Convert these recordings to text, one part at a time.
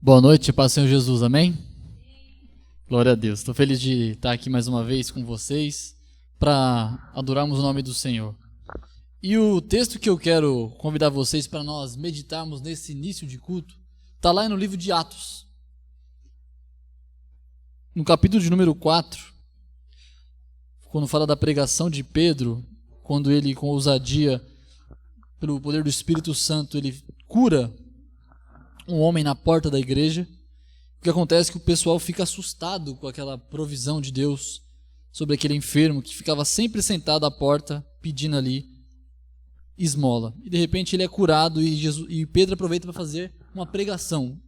Boa noite, paz do Senhor Jesus, amém? Glória a Deus, estou feliz de estar aqui mais uma vez com vocês para adorarmos o nome do Senhor. E o texto que eu quero convidar vocês para nós meditarmos nesse início de culto está lá no livro de Atos, no capítulo de número 4, quando fala da pregação de Pedro, quando ele com ousadia, pelo poder do Espírito Santo, ele cura um homem na porta da igreja. O que acontece é que o pessoal fica assustado com aquela provisão de Deus sobre aquele enfermo que ficava sempre sentado à porta pedindo ali esmola. E de repente ele é curado e Pedro aproveita para fazer uma pregação.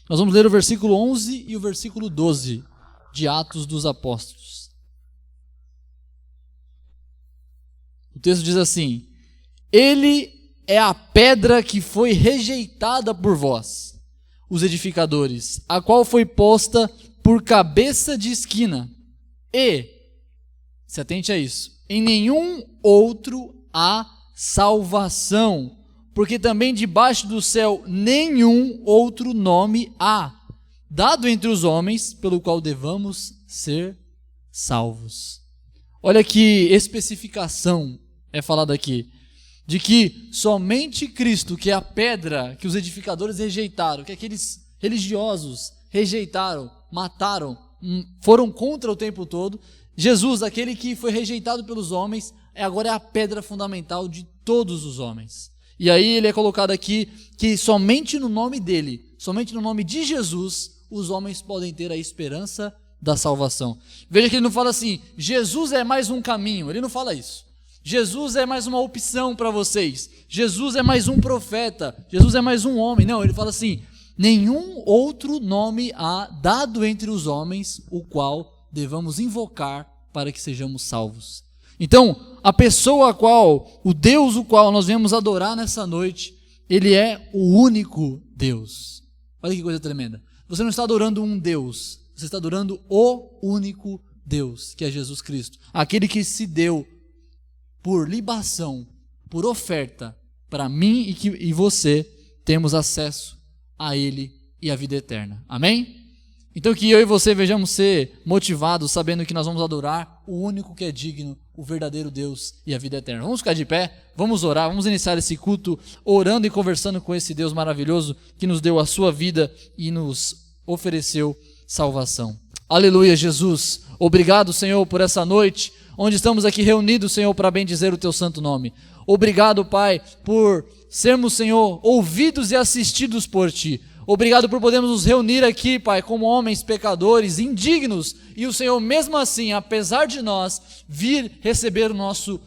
Nós vamos ler o versículo 11 e o versículo 12 de Atos dos Apóstolos. O texto diz assim: Ele é a pedra que foi rejeitada por vós, os edificadores, a qual foi posta por cabeça de esquina. E, se atente a isso, em nenhum outro há salvação, porque também debaixo do céu nenhum outro nome há, dado entre os homens, pelo qual devamos ser salvos. Olha que especificação é falada aqui, de que somente Cristo, que é a pedra que os edificadores rejeitaram, que aqueles religiosos rejeitaram, mataram, foram contra o tempo todo, Jesus, aquele que foi rejeitado pelos homens, agora é a pedra fundamental de todos os homens. E aí ele é colocado aqui que somente no nome dele, somente no nome de Jesus, os homens podem ter a esperança da salvação. Veja que ele não fala assim, Jesus é mais um caminho, ele não fala isso. Jesus é mais uma opção para vocês, Jesus é mais um profeta, Jesus é mais um homem. Não, ele fala assim, nenhum outro nome há dado entre os homens, o qual devamos invocar para que sejamos salvos. Então, a pessoa a qual, o Deus o qual nós viemos adorar nessa noite, ele é o único Deus. Olha que coisa tremenda, você não está adorando um Deus, você está adorando o único Deus, que é Jesus Cristo, aquele que se deu por libação, por oferta, para mim e você temos acesso a Ele e a vida eterna. Amém? Então que eu e você vejamos ser motivados, sabendo que nós vamos adorar o único que é digno, o verdadeiro Deus e a vida eterna. Vamos ficar de pé, vamos orar, vamos iniciar esse culto orando e conversando com esse Deus maravilhoso que nos deu a sua vida e nos ofereceu salvação. Aleluia, Jesus. Obrigado, Senhor, por essa noite, onde estamos aqui reunidos, Senhor, para bendizer o Teu santo nome. Obrigado, Pai, por sermos, Senhor, ouvidos e assistidos por Ti. Obrigado por podermos nos reunir aqui, Pai, como homens pecadores, indignos, e o Senhor, mesmo assim, apesar de nós, vir receber o nosso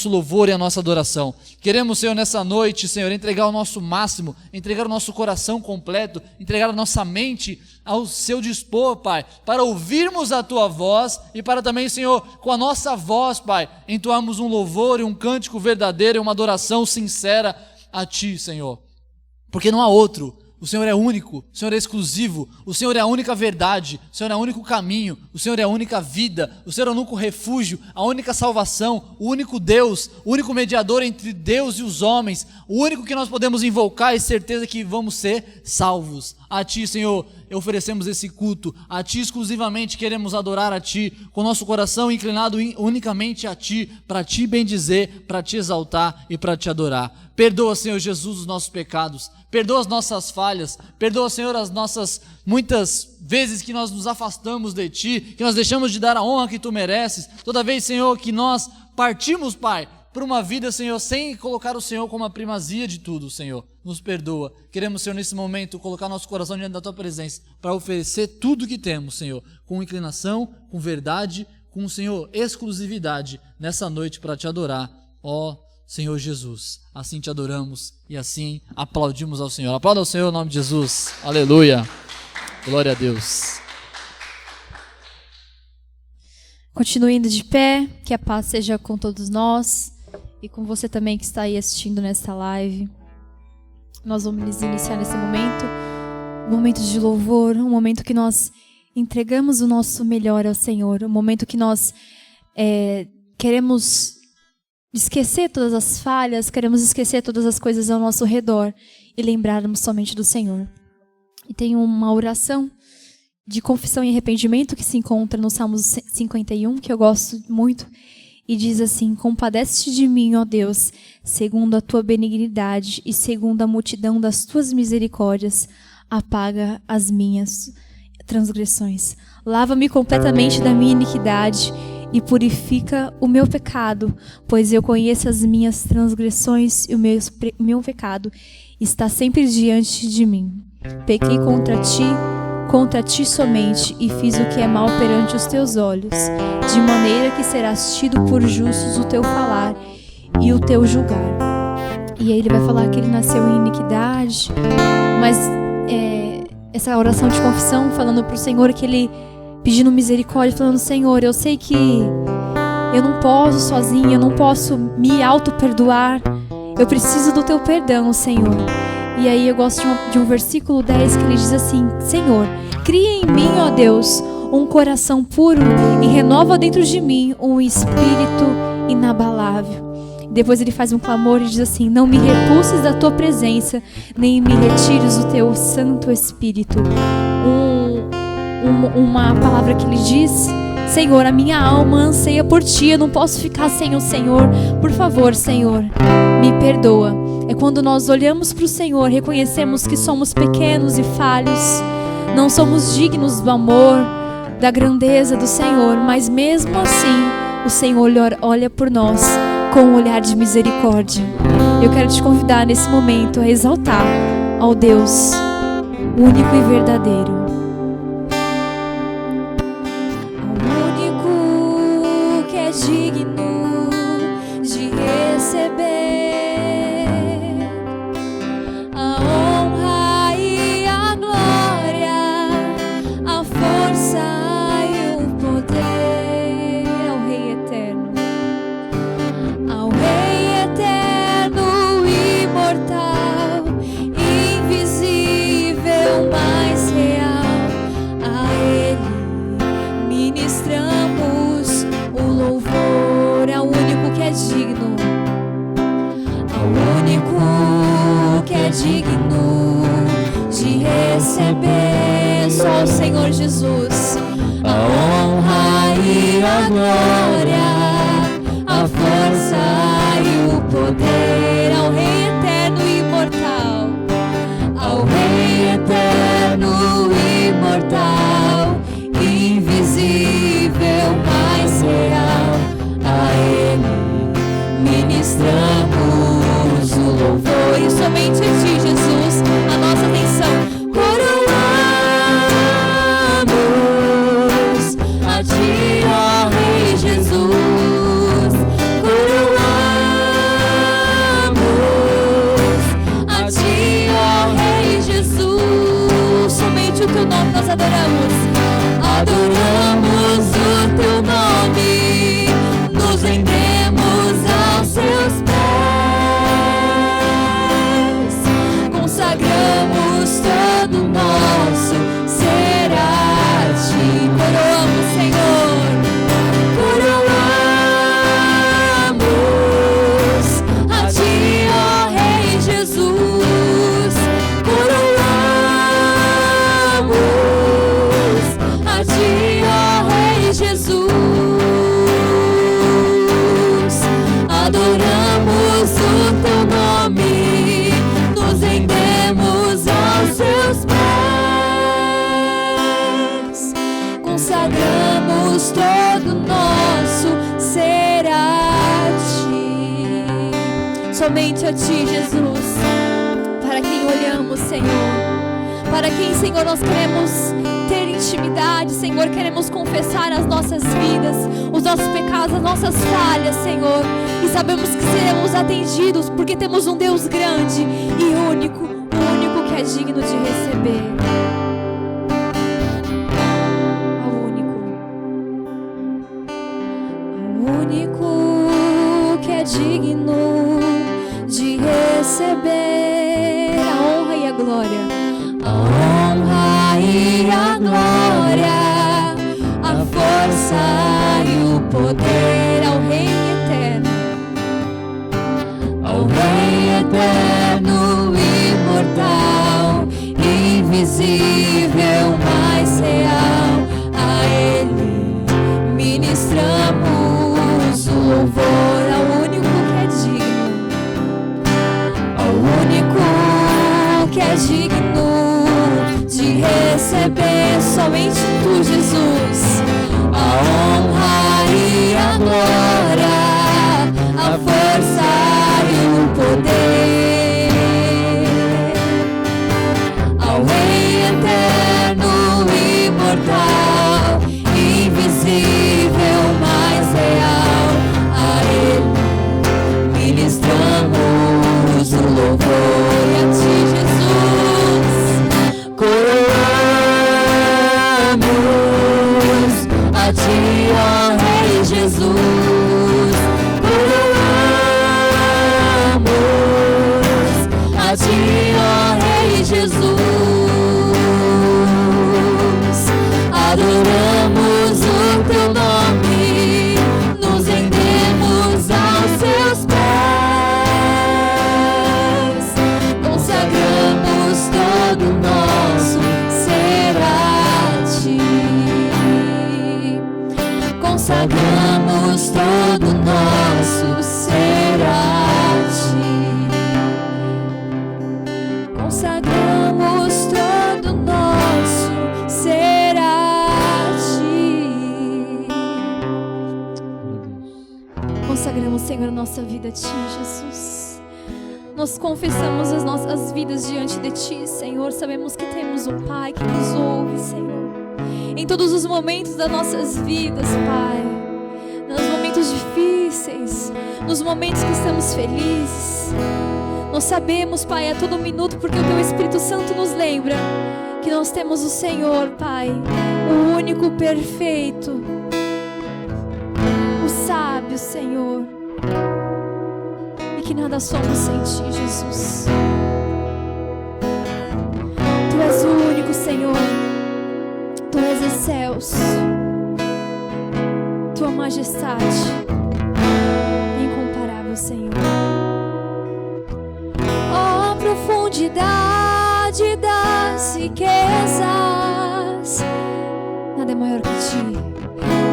louvor e a nossa adoração. Queremos, Senhor, nessa noite, Senhor, entregar o nosso máximo, entregar o nosso coração completo, entregar a nossa mente ao seu dispor, Pai, para ouvirmos a Tua voz e para também, Senhor, com a nossa voz, Pai, entoarmos um louvor e um cântico verdadeiro e uma adoração sincera a Ti, Senhor, porque não há outro. O Senhor é único, o Senhor é exclusivo, o Senhor é a única verdade, o Senhor é o único caminho, o Senhor é a única vida, o Senhor é o único refúgio, a única salvação, o único Deus, o único mediador entre Deus e os homens, o único que nós podemos invocar e certeza que vamos ser salvos. A Ti, Senhor, oferecemos esse culto, a Ti exclusivamente queremos adorar a Ti, com nosso coração inclinado unicamente a Ti, para Te bendizer, para Te exaltar e para Te adorar. Perdoa, Senhor Jesus, os nossos pecados, perdoa as nossas falhas, perdoa, Senhor, as nossas muitas vezes que nós nos afastamos de Ti, que nós deixamos de dar a honra que Tu mereces, toda vez, Senhor, que nós partimos, Pai, por uma vida, Senhor, sem colocar o Senhor como a primazia de tudo, Senhor, nos perdoa. Queremos, Senhor, nesse momento, colocar nosso coração diante da Tua presença, para oferecer tudo que temos, Senhor, com inclinação, com verdade, com, Senhor, exclusividade, nessa noite para Te adorar, ó Senhor Jesus. Assim Te adoramos e assim aplaudimos ao Senhor. Aplauda ao Senhor em nome de Jesus. Aleluia. Glória a Deus. Continue indo de pé, que a paz seja com todos nós e com você também que está aí assistindo nesta live. Nós vamos iniciar nesse momento, um momento de louvor, um momento que nós entregamos o nosso melhor ao Senhor, um momento que nós queremos esquecer todas as falhas, queremos esquecer todas as coisas ao nosso redor e lembrarmos somente do Senhor. E tem uma oração de confissão e arrependimento que se encontra no Salmo 51, que eu gosto muito, e diz assim: compadece-te de mim, ó Deus, segundo a tua benignidade e segundo a multidão das tuas misericórdias, apaga as minhas transgressões. Lava-me completamente da minha iniquidade e purifica o meu pecado, pois eu conheço as minhas transgressões e o meu pecado está sempre diante de mim. Pequei contra ti somente, e fiz o que é mal perante os teus olhos, de maneira que serás tido por justos o teu falar e o teu julgar. E aí ele vai falar que ele nasceu em iniquidade, mas essa oração de confissão, falando para o Senhor que ele pedindo misericórdia, falando: Senhor, eu sei que eu não posso sozinha, eu não posso me auto-perdoar, eu preciso do teu perdão, Senhor. E aí eu gosto de um versículo 10 que ele diz assim: Senhor, cria em mim, ó Deus, um coração puro e renova dentro de mim um espírito inabalável. Depois ele faz um clamor e diz assim: não me repulses da tua presença, nem me retires o teu Santo Espírito. Uma palavra que ele diz: Senhor, a minha alma anseia por ti, eu não posso ficar sem o Senhor. Por favor, Senhor, me perdoa. É quando nós olhamos para o Senhor, reconhecemos que somos pequenos e falhos, não somos dignos do amor, da grandeza do Senhor, mas mesmo assim o Senhor olha por nós com um olhar de misericórdia. Eu quero te convidar nesse momento a exaltar ao Deus único e verdadeiro. Ao único que é digno de receber a honra e a glória, a força e o poder ao Rei eterno. Ao Rei eterno, imortal, invisível, mais real, a Ele ministramos o louvor, ao único que é digno, ao único que é digno de receber, só o Senhor Jesus, a honra e a glória, a força e o poder, ao Rei eterno e imortal, ao Rei eterno e imortal, invisível, mais real, a Ele ministramos o louvor, e somente a ti, Jesus, a nossa atenção. Coroamos a ti, ó Rei Jesus. O teu nome nós adoramos, adoramos o teu nome, nos rendemos aos seus pés, consagramos todo nosso ser a ti. Coroamos, Senhor, coroamos a ti, ó Rei Jesus. A ti, ó Rei Jesus, adoramos o teu nome, nos rendemos aos seus pés, consagramos todo nosso ser a ti. Somente a ti, Jesus, para quem olhamos, Senhor. Para quem, Senhor, nós queremos ter intimidade, Senhor, queremos confessar as nossas vidas, os nossos pecados, as nossas falhas, Senhor, e sabemos que seremos atendidos, porque temos um Deus grande e único, o único que é digno de receber. O único que é digno de receber a honra e a glória. A honra e a glória, a força e o poder ao Rei eterno, ao Rei eterno, imortal, invisível. invisível, mais real. A Ele ministramos o louvor ao único que é digno, ao único que é digno de receber somente tu, Jesus, a honra e a glória, a força e o poder, ao Rei eterno, imortal, invisível, mais real. A Ele ministramos o louvor, e a ti, Jesus, coroamos a ti, ó Rei Jesus, coroamos a ti, ó Rei Jesus, adoramos o teu nome, nos rendemos aos seus pés, consagramos todo o nosso ser a ti, consagramos todo o nosso ser a ti, consagramos todo o nosso ser a ti. Consagramos, Senhor, nossa vida a ti, Jesus. Nós confessamos as nossas vidas diante de ti, Senhor. Sabemos que temos um Pai que nos ouve, Senhor, em todos os momentos das nossas vidas, Pai. Nos momentos difíceis, nos momentos que estamos felizes. Nós sabemos, Pai, a todo minuto, porque o Teu Espírito Santo nos lembra que nós temos o Senhor, Pai, o único perfeito, o sábio, Senhor, e que nada somos sem Ti, Jesus. Tu és o único, Senhor, Tu és excelso, Tua majestade incomparável, Senhor. Ó profundidade das riquezas, nada é maior que Ti,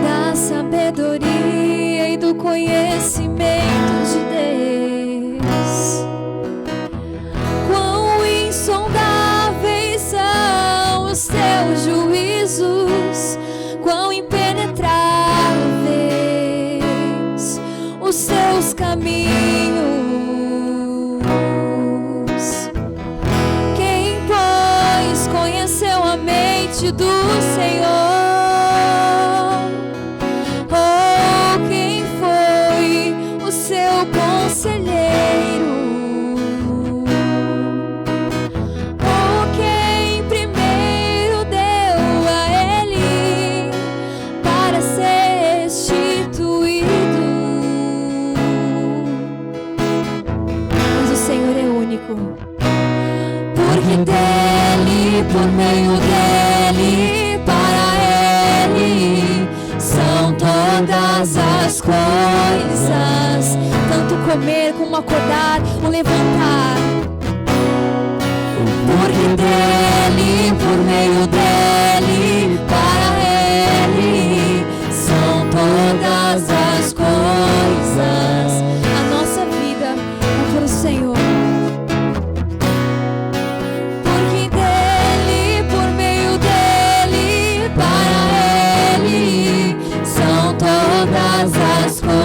da sabedoria e do conhecimento de Deus. Quão insondáveis são os Teus juízos, quão impenetráveis os Teus caminhos. Quem, pois, conheceu a mente do Senhor? Ou quem foi o seu conselheiro? Ou quem primeiro deu a Ele para ser restituído? Mas o Senhor é único, porque dele, por meio dele, para ele são todas as coisas, tanto comer como acordar, o levantar. Porque dele, por meio dele, para ele são todas as coisas. A nossa vida é para o Senhor. Porque dele, por meio dele, para ele são todas as coisas.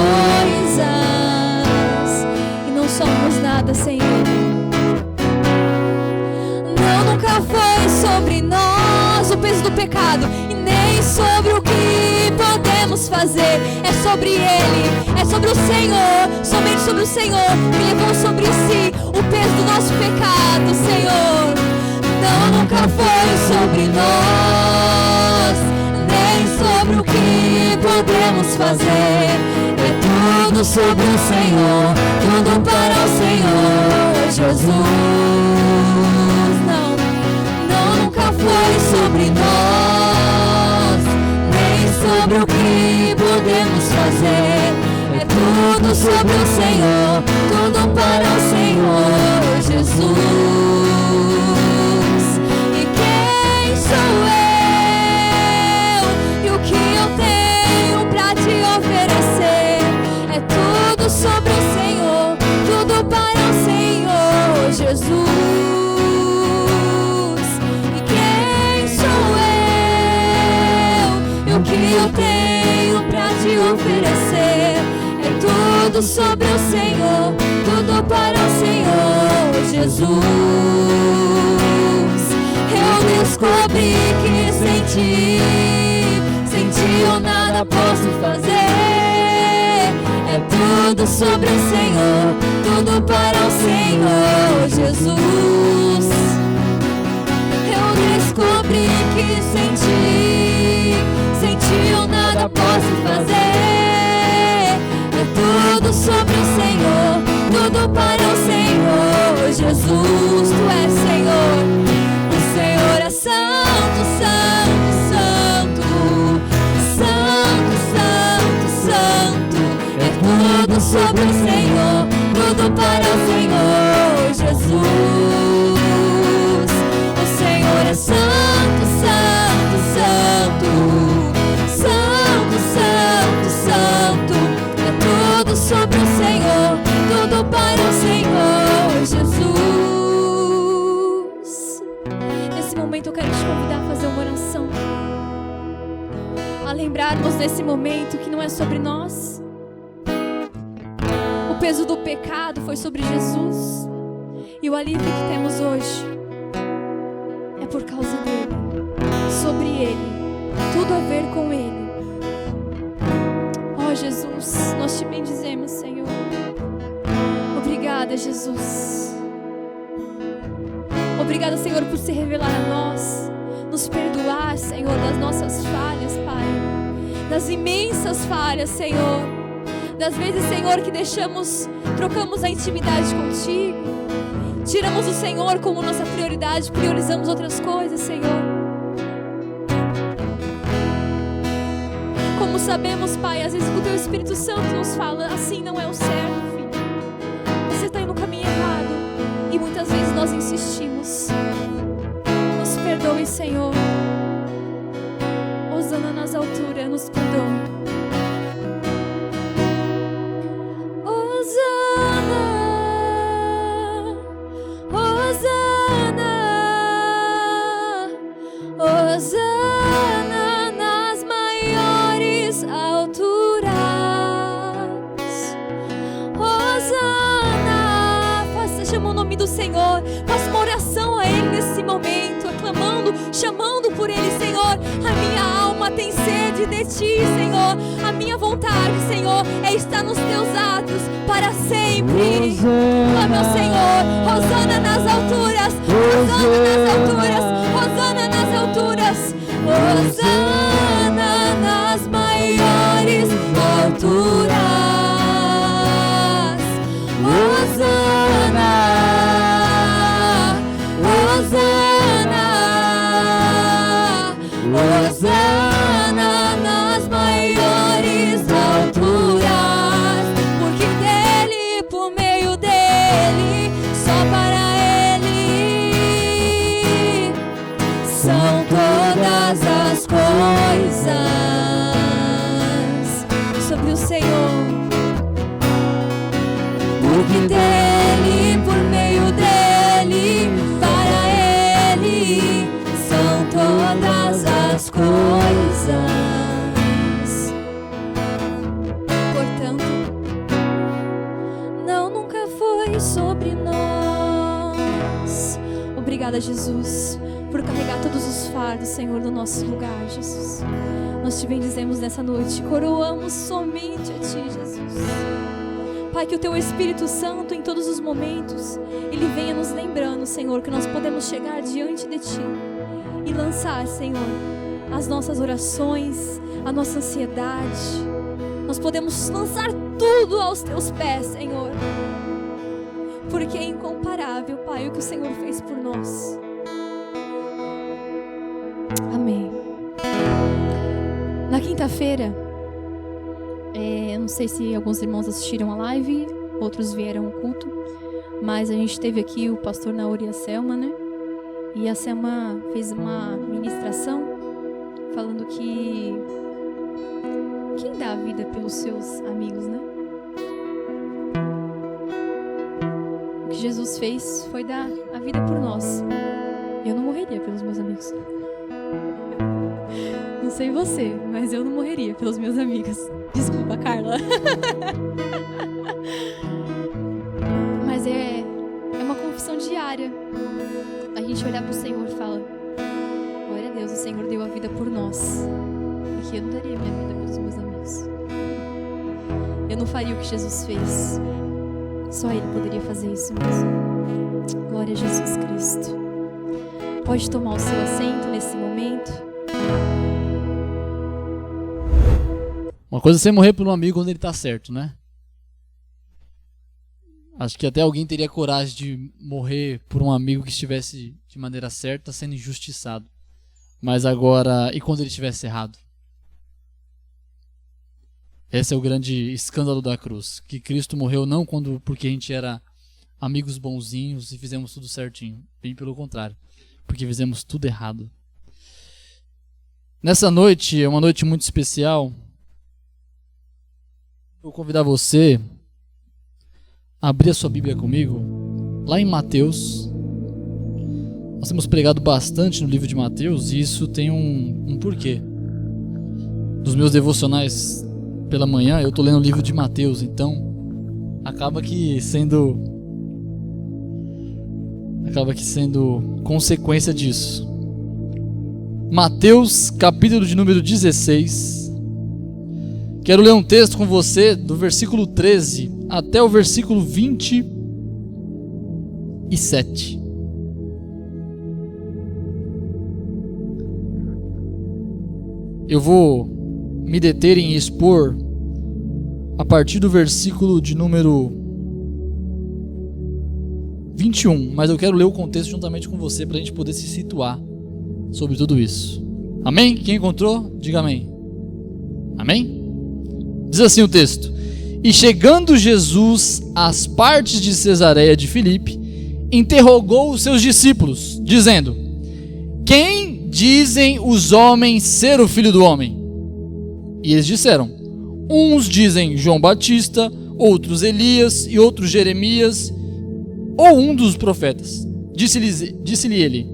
E não somos nada sem Ele. Não, nunca foi sobre nós o peso do pecado, e nem sobre o que podemos fazer. É sobre Ele, é sobre o Senhor, somente sobre o Senhor, que levou sobre si o peso do nosso pecado, Senhor. Não, nunca foi sobre nós, nem sobre o que podemos fazer. É tudo sobre o Senhor, tudo para o Senhor Jesus. Não, não, nunca foi sobre nós, nem sobre o que podemos fazer. É tudo sobre o Senhor, tudo para o Senhor Jesus. E quem tudo sobre o Senhor, tudo para o Senhor Jesus. Eu descobri que sem ti eu nada posso fazer. É tudo sobre o Senhor, tudo para o Senhor Jesus. Eu descobri que sem ti eu nada posso fazer. É tudo sobre o Senhor, tudo para o Senhor Jesus. Tu és Senhor, o Senhor é santo, santo, santo, santo, santo, santo. É tudo sobre o Senhor, tudo para o Senhor Jesus. O Senhor é santo, santo, santo, santo, santo, santo. É tudo sobre o Senhor, tudo para o Senhor Jesus. Nesse momento eu quero te convidar a fazer uma oração, a lembrarmos nesse momento que não é sobre nós. O peso do pecado foi sobre Jesus, e o alívio que temos hoje é por causa dele, sobre ele, tudo a ver com ele. Ó Jesus, nós te bendizemos, Senhor. Obrigada, Jesus. Obrigada, Senhor, por se revelar a nós, nos perdoar, Senhor, das nossas falhas, Pai, das imensas falhas, Senhor, das vezes, Senhor, que trocamos a intimidade contigo, tiramos o Senhor como nossa prioridade, priorizamos outras coisas, Senhor. Como sabemos, Pai, às vezes o Teu Espírito Santo nos fala, assim não é o certo, filho. Você está indo no caminho errado. E muitas vezes nós insistimos. Nos perdoe, Senhor. Hosana nas alturas, nos perdoe. Hosana, Hosana, Hosana nas maiores alturas. Hosana, chama o nome do Senhor, faça uma oração a Ele nesse momento, aclamando, chamando por Ele, Senhor. A minha alma tem sede de Ti, Senhor. A minha vontade, Senhor, é estar nos Teus atos para sempre. Ó meu Senhor, Hosana nas alturas, Hosana nas alturas, Hosana nas alturas, Hosana nas maiores alturas. Hosana, Hosana, Hosana nas maiores alturas, porque dele, por meio dele, só para ele são todas as coisas sobre o Senhor. Porque dele, por meio dele, para ele, são todas as coisas. Portanto, não, nunca foi sobre nós. Obrigada, Jesus, por carregar todos os fardos, Senhor, no nosso lugar, Jesus. Nós te bendizemos nessa noite, coroamos somente a Ti, Jesus. Pai, que o Teu Espírito Santo, em todos os momentos, Ele venha nos lembrando, Senhor, que nós podemos chegar diante de Ti e lançar, Senhor, as nossas orações, a nossa ansiedade. Nós podemos lançar tudo aos Teus pés, Senhor, porque é incomparável, Pai, o que o Senhor fez por nós. Amém. Na quinta-feira, não sei se alguns irmãos assistiram a live, outros vieram ao culto, mas a gente teve aqui o pastor Naori e a Selma, né? E a Selma fez uma ministração falando que quem dá a vida pelos seus amigos, né? O que Jesus fez foi dar a vida por nós. Eu não morreria pelos meus amigos. Não sei você, mas eu não morreria pelos meus amigos. Desculpa, Carla. Mas é uma confissão diária. A gente olhar pro Senhor e falar: glória a Deus, o Senhor deu a vida por nós. Porque eu não daria minha vida pelos meus amigos. Eu não faria o que Jesus fez. Só Ele poderia fazer isso mesmo. Glória a Jesus Cristo. Pode tomar o seu assento nesse momento. Uma coisa é você morrer por um amigo quando ele tá certo, né? Acho que até alguém teria coragem de morrer por um amigo que estivesse de maneira certa, sendo injustiçado. Mas agora, e quando ele estivesse errado? Esse é o grande escândalo da cruz. Que Cristo morreu não porque a gente era amigos bonzinhos e fizemos tudo certinho. Bem pelo contrário. Porque fizemos tudo errado. Nessa noite, é uma noite muito especial. Vou convidar você a abrir a sua Bíblia comigo, lá em Mateus. Nós temos pregado bastante no livro de Mateus e isso tem um porquê. Dos meus devocionais pela manhã, eu estou lendo o livro de Mateus, então acaba que sendo consequência disso. Mateus, capítulo de número 16. Quero ler um texto com você do versículo 13 até o versículo 27. Eu vou me deter em expor a partir do versículo de número 21, mas eu quero ler o contexto juntamente com você para a gente poder se situar sobre tudo isso. Amém? Quem encontrou? Diga amém. Amém? Diz assim o texto: E chegando Jesus às partes de Cesareia de Filipe, interrogou os seus discípulos, dizendo: Quem dizem os homens ser o Filho do Homem? E eles disseram: Uns dizem João Batista, outros Elias e outros Jeremias, ou um dos profetas. Disse-lhe ele: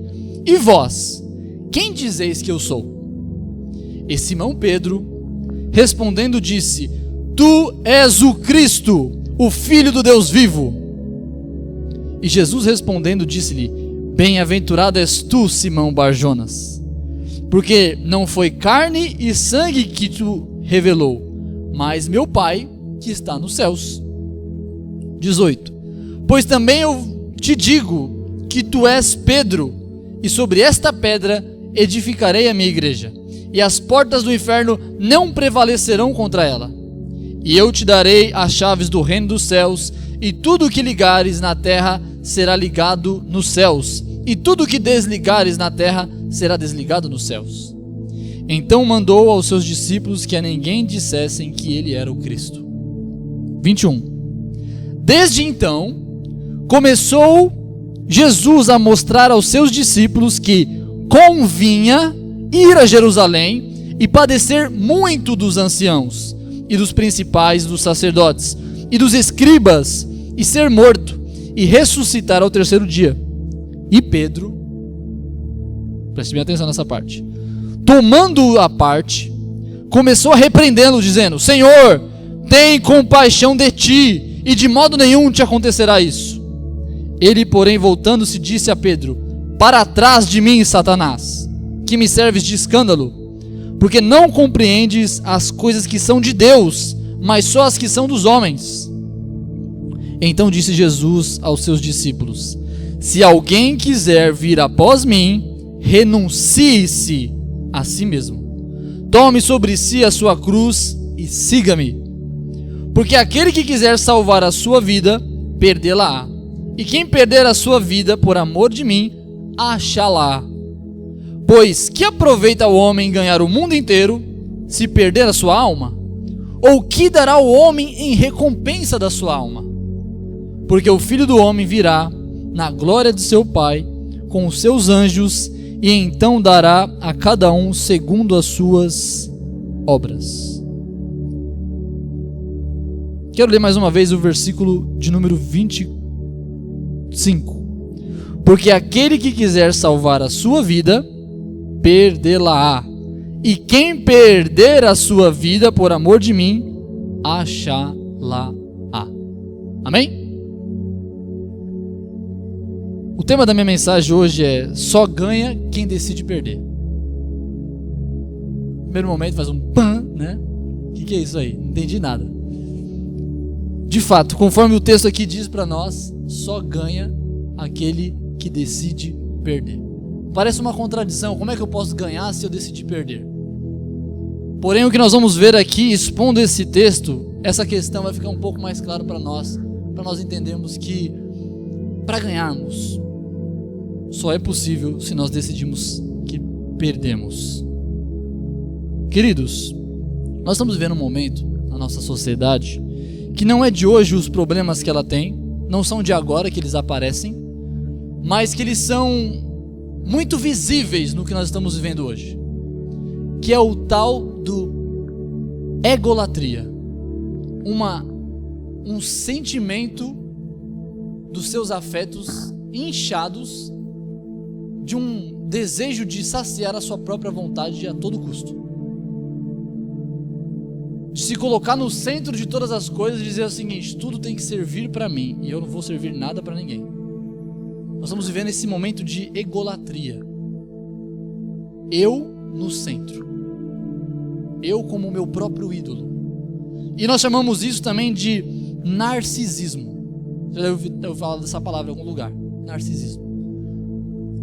E vós, quem dizeis que eu sou? E Simão Pedro, respondendo, disse: Tu és o Cristo, o Filho do Deus vivo. E Jesus respondendo, disse-lhe: Bem-aventurado és tu, Simão Barjonas, porque não foi carne e sangue que te revelou, mas meu Pai que está nos céus. 18. Pois também eu te digo que tu és Pedro, e sobre esta pedra edificarei a minha igreja, e as portas do inferno não prevalecerão contra ela. E eu te darei as chaves do reino dos céus, e tudo o que ligares na terra será ligado nos céus, e tudo o que desligares na terra será desligado nos céus. Então mandou aos seus discípulos que a ninguém dissessem que ele era o Cristo. 21. Desde então, começou Jesus a mostrar aos seus discípulos que convinha ir a Jerusalém e padecer muito dos anciãos e dos principais dos sacerdotes e dos escribas, e ser morto e ressuscitar ao terceiro dia. E Pedro, preste bem atenção nessa parte, tomando-o à parte, começou a repreendê-lo, dizendo: Senhor, tem compaixão de ti, e de modo nenhum te acontecerá isso. Ele, porém, voltando-se, disse a Pedro: Para trás de mim, Satanás, que me serves de escândalo, porque não compreendes as coisas que são de Deus, mas só as que são dos homens. Então disse Jesus aos seus discípulos: Se alguém quiser vir após mim, renuncie-se a si mesmo, tome sobre si a sua cruz e siga-me. Porque aquele que quiser salvar a sua vida, perdê-la-á, e quem perder a sua vida por amor de mim, achá-la. Pois que aproveita o homem ganhar o mundo inteiro, se perder a sua alma? Ou que dará o homem em recompensa da sua alma? Porque o Filho do Homem virá na glória de seu Pai com os seus anjos, e então dará a cada um segundo as suas obras. Quero ler mais uma vez o versículo de número 25. Porque aquele que quiser salvar a sua vida, perdê-la-á, e quem perder a sua vida por amor de mim, achá-la-á. Amém? O tema da minha mensagem hoje é: só ganha quem decide perder. No primeiro momento faz um pã, né? O que é isso aí? Não entendi nada. De fato, conforme o texto aqui diz para nós, só ganha aquele que decide perder. Parece uma contradição. Como é que eu posso ganhar se eu decidir perder? Porém, o que nós vamos ver aqui, expondo esse texto, essa questão vai ficar um pouco mais claro para nós entendermos que para ganharmos só é possível se nós decidirmos que perdemos. Queridos, nós estamos vivendo um momento na nossa sociedade que não é de hoje os problemas que ela tem, não são de agora que eles aparecem, mas que eles são muito visíveis no que nós estamos vivendo hoje, que é o tal do egolatria, um sentimento dos seus afetos inchados de um desejo de saciar a sua própria vontade a todo custo, de se colocar no centro de todas as coisas e dizer o seguinte: tudo tem que servir para mim e eu não vou servir nada para ninguém. Nós estamos vivendo esse momento de egolatria. Eu no centro, eu como meu próprio ídolo. E nós chamamos isso também de narcisismo. Você já ouviu falar dessa palavra em algum lugar? Narcisismo.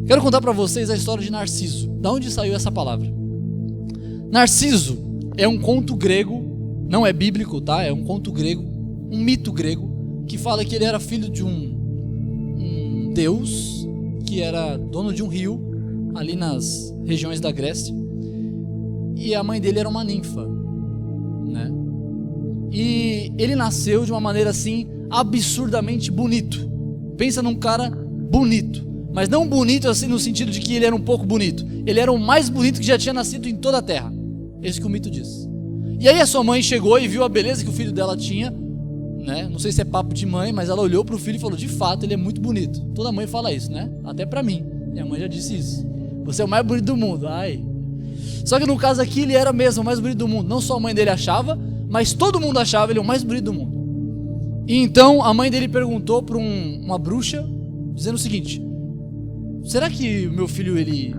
Quero contar para vocês a história de Narciso. Da onde saiu essa palavra? Narciso é um conto grego, não é bíblico, tá? É um conto grego, um mito grego, que fala que ele era filho de um deus que era dono de um rio ali nas regiões da Grécia, e a mãe dele era uma ninfa, né? E ele nasceu de uma maneira assim absurdamente bonito. Pensa num cara bonito, mas não bonito assim no sentido de que ele era um pouco bonito. Ele era o mais bonito que já tinha nascido em toda a terra. Esse que o mito diz. E aí a sua mãe chegou e viu a beleza que o filho dela tinha, né? Não sei se é papo de mãe, mas ela olhou para o filho e falou: de fato, ele é muito bonito. Toda mãe fala isso, né? Até para mim. Minha mãe já disse isso. Você é o mais bonito do mundo. Ai. Só que no caso aqui ele era mesmo o mais bonito do mundo. Não só a mãe dele achava, mas todo mundo achava ele o mais bonito do mundo. E então a mãe dele perguntou para uma bruxa, dizendo o seguinte: será que o meu filho ele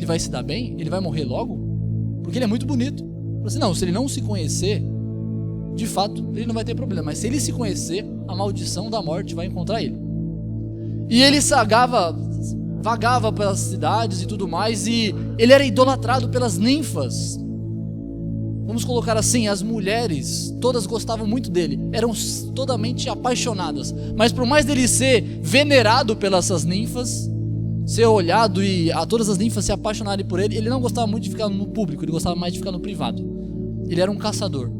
vai se dar bem? Ele vai morrer logo? Porque ele é muito bonito. Falou assim: não, se ele não se conhecer, de fato ele não vai ter problema, mas se ele se conhecer, a maldição da morte vai encontrar ele. E ele vagava pelas cidades e tudo mais, e ele era idolatrado pelas ninfas. Vamos colocar assim, as mulheres todas gostavam muito dele, eram totalmente apaixonadas. Mas por mais dele ser venerado pelas essas ninfas, ser olhado e a todas as ninfas se apaixonarem por ele, ele não gostava muito de ficar no público, ele gostava mais de ficar no privado. Ele era um caçador.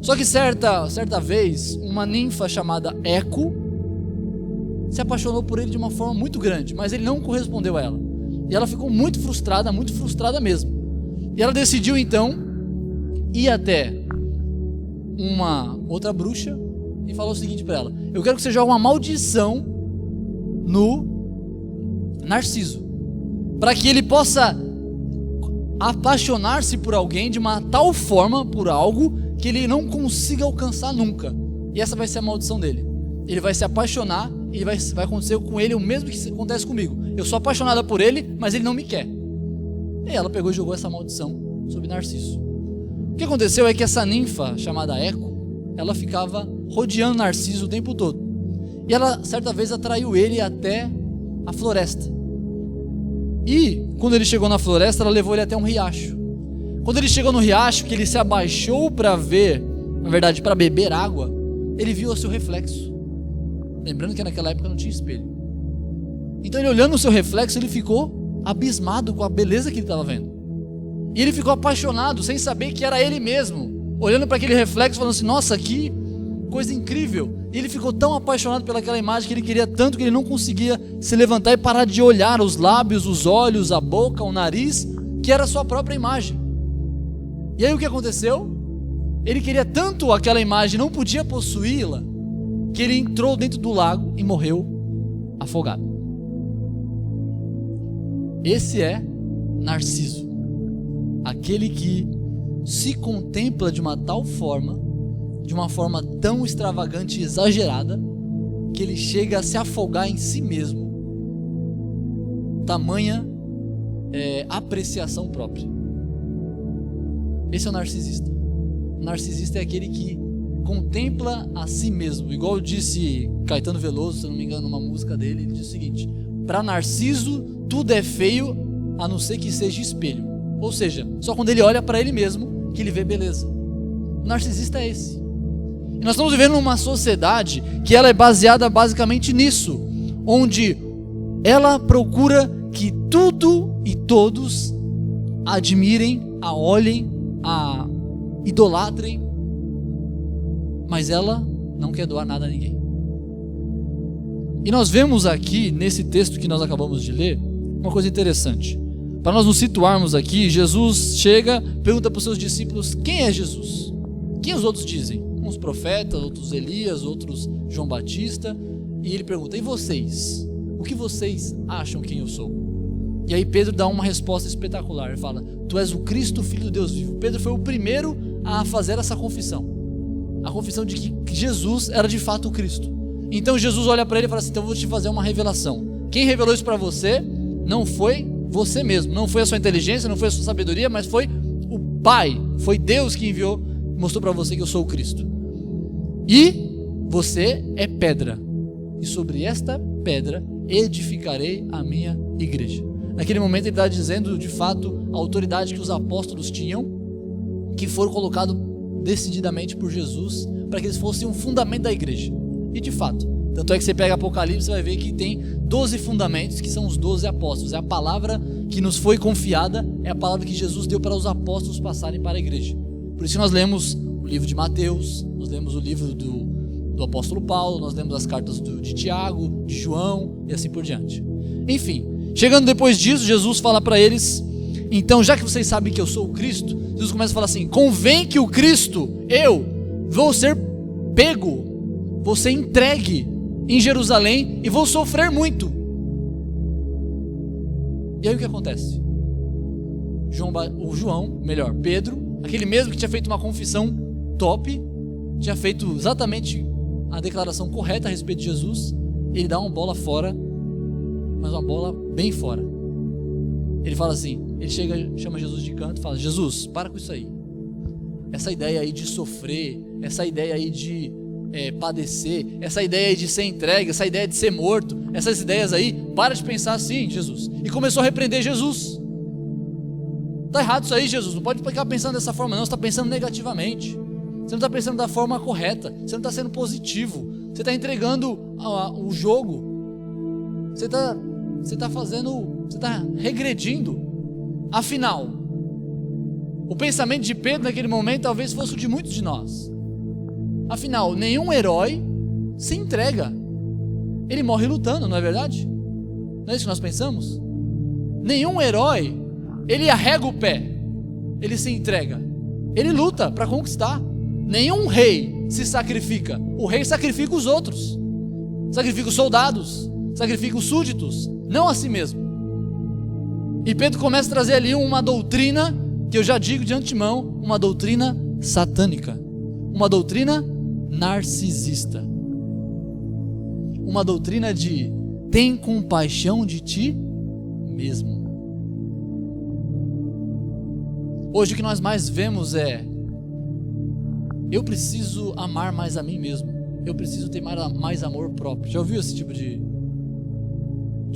Só que certa vez, uma ninfa chamada Eco se apaixonou por ele de uma forma muito grande, mas ele não correspondeu a ela. E ela ficou muito frustrada mesmo. E ela decidiu então ir até uma outra bruxa e falou o seguinte para ela: eu quero que você jogue uma maldição no Narciso, para que ele possa apaixonar-se por alguém de uma tal forma por algo que ele não consiga alcançar nunca. E essa vai ser a maldição dele. Ele vai se apaixonar e vai acontecer com ele o mesmo que acontece comigo. Eu sou apaixonada por ele, mas ele não me quer. E ela pegou e jogou essa maldição sobre Narciso. O que aconteceu é que essa ninfa chamada Eco, ela ficava rodeando Narciso o tempo todo. E ela certa vez atraiu ele até a floresta. E quando ele chegou na floresta, ela levou ele até um riacho. Quando ele chegou no riacho, que ele se abaixou para ver, na verdade para beber água, ele viu o seu reflexo. Lembrando que naquela época não tinha espelho. Então ele olhando o seu reflexo, ele ficou abismado com a beleza que ele estava vendo. E ele ficou apaixonado, sem saber que era ele mesmo, olhando para aquele reflexo, falando assim: nossa, que coisa incrível. E ele ficou tão apaixonado pelaquela imagem que ele queria tanto que ele não conseguia se levantar e parar de olhar os lábios, os olhos, a boca, o nariz, que era a sua própria imagem. E aí o que aconteceu? Ele queria tanto aquela imagem, não podia possuí-la, que ele entrou dentro do lago e morreu afogado. Esse é Narciso. aquele que se contempla de uma tal forma, de uma forma tão extravagante e exagerada, que ele chega a se afogar em si mesmo. Tamanha apreciação própria. Esse é o narcisista. O narcisista é aquele que contempla a si mesmo. Igual disse Caetano Veloso, se eu não me engano, numa música dele, ele diz o seguinte: para Narciso tudo é feio, a não ser que seja espelho. Ou seja, só quando ele olha para ele mesmo que ele vê beleza. O narcisista é esse. E nós estamos vivendo numa sociedade que ela é baseada basicamente nisso, onde ela procura que tudo e todos a admirem, a olhem, a idolatrem, mas ela não quer doar nada a ninguém. E nós vemos aqui, nesse texto que nós acabamos de ler, uma coisa interessante. Para nós nos situarmos aqui, Jesus chega, pergunta para os seus discípulos: quem é Jesus? Quem os outros dizem? Uns profetas, outros Elias, outros João Batista. E ele pergunta: e vocês? O que vocês acham quem eu sou? E aí Pedro dá uma resposta espetacular. Ele fala: tu és o Cristo, Filho do Deus vivo. Pedro foi o primeiro a fazer essa confissão. A confissão de que Jesus era de fato o Cristo. Então Jesus olha para ele e fala assim: então eu vou te fazer uma revelação. Quem revelou isso para você não foi você mesmo, não foi a sua inteligência, não foi a sua sabedoria, mas foi o Pai, foi Deus que enviou, mostrou para você que eu sou o Cristo. E você é pedra, e sobre esta pedra edificarei a minha igreja. Naquele momento ele está dizendo de fato a autoridade que os apóstolos tinham, que foram colocados decididamente por Jesus para que eles fossem um fundamento da igreja. E de fato, tanto é que você pega Apocalipse, você vai ver que tem 12 fundamentos, que são os 12 apóstolos. É a palavra que nos foi confiada, é a palavra que Jesus deu para os apóstolos passarem para a igreja. Por isso nós lemos o livro de Mateus, nós lemos o livro do apóstolo Paulo, nós lemos as cartas de Tiago, de João e assim por diante. Enfim, chegando depois disso, Jesus fala para eles: então, já que vocês sabem que eu sou o Cristo, Jesus começa a falar assim: convém que o Cristo, eu, vou ser pego, vou ser entregue em Jerusalém e vou sofrer muito. E aí o que acontece? Pedro, aquele mesmo que tinha feito uma confissão top, tinha feito exatamente a declaração correta a respeito de Jesus, ele dá uma bola fora, mas uma bola bem fora. Ele fala assim, ele chama Jesus de canto e fala: Jesus, para com isso aí. Essa ideia aí de sofrer, essa ideia aí de padecer, essa ideia aí de ser entregue, essa ideia de ser morto, essas ideias aí, para de pensar assim, Jesus. E começou a repreender Jesus. Está errado isso aí, Jesus, não pode ficar pensando dessa forma não, você está pensando negativamente, você não está pensando da forma correta, você não está sendo positivo, você está entregando o jogo, você está regredindo. Afinal, o pensamento de Pedro naquele momento talvez fosse o de muitos de nós. Afinal, nenhum herói se entrega, ele morre lutando, não é verdade? Não é isso que nós pensamos? Nenhum herói, ele arrega o pé, ele se entrega, ele luta para conquistar. Nenhum rei se sacrifica, o rei sacrifica os outros, sacrifica os soldados, sacrifica os súditos, não a si mesmo. E Pedro começa a trazer ali uma doutrina, que eu já digo de antemão, uma doutrina satânica, uma doutrina narcisista, uma doutrina de tem compaixão de ti mesmo. Hoje o que nós mais vemos é: eu preciso amar mais a mim mesmo, eu preciso ter mais amor próprio. Já ouviu esse tipo de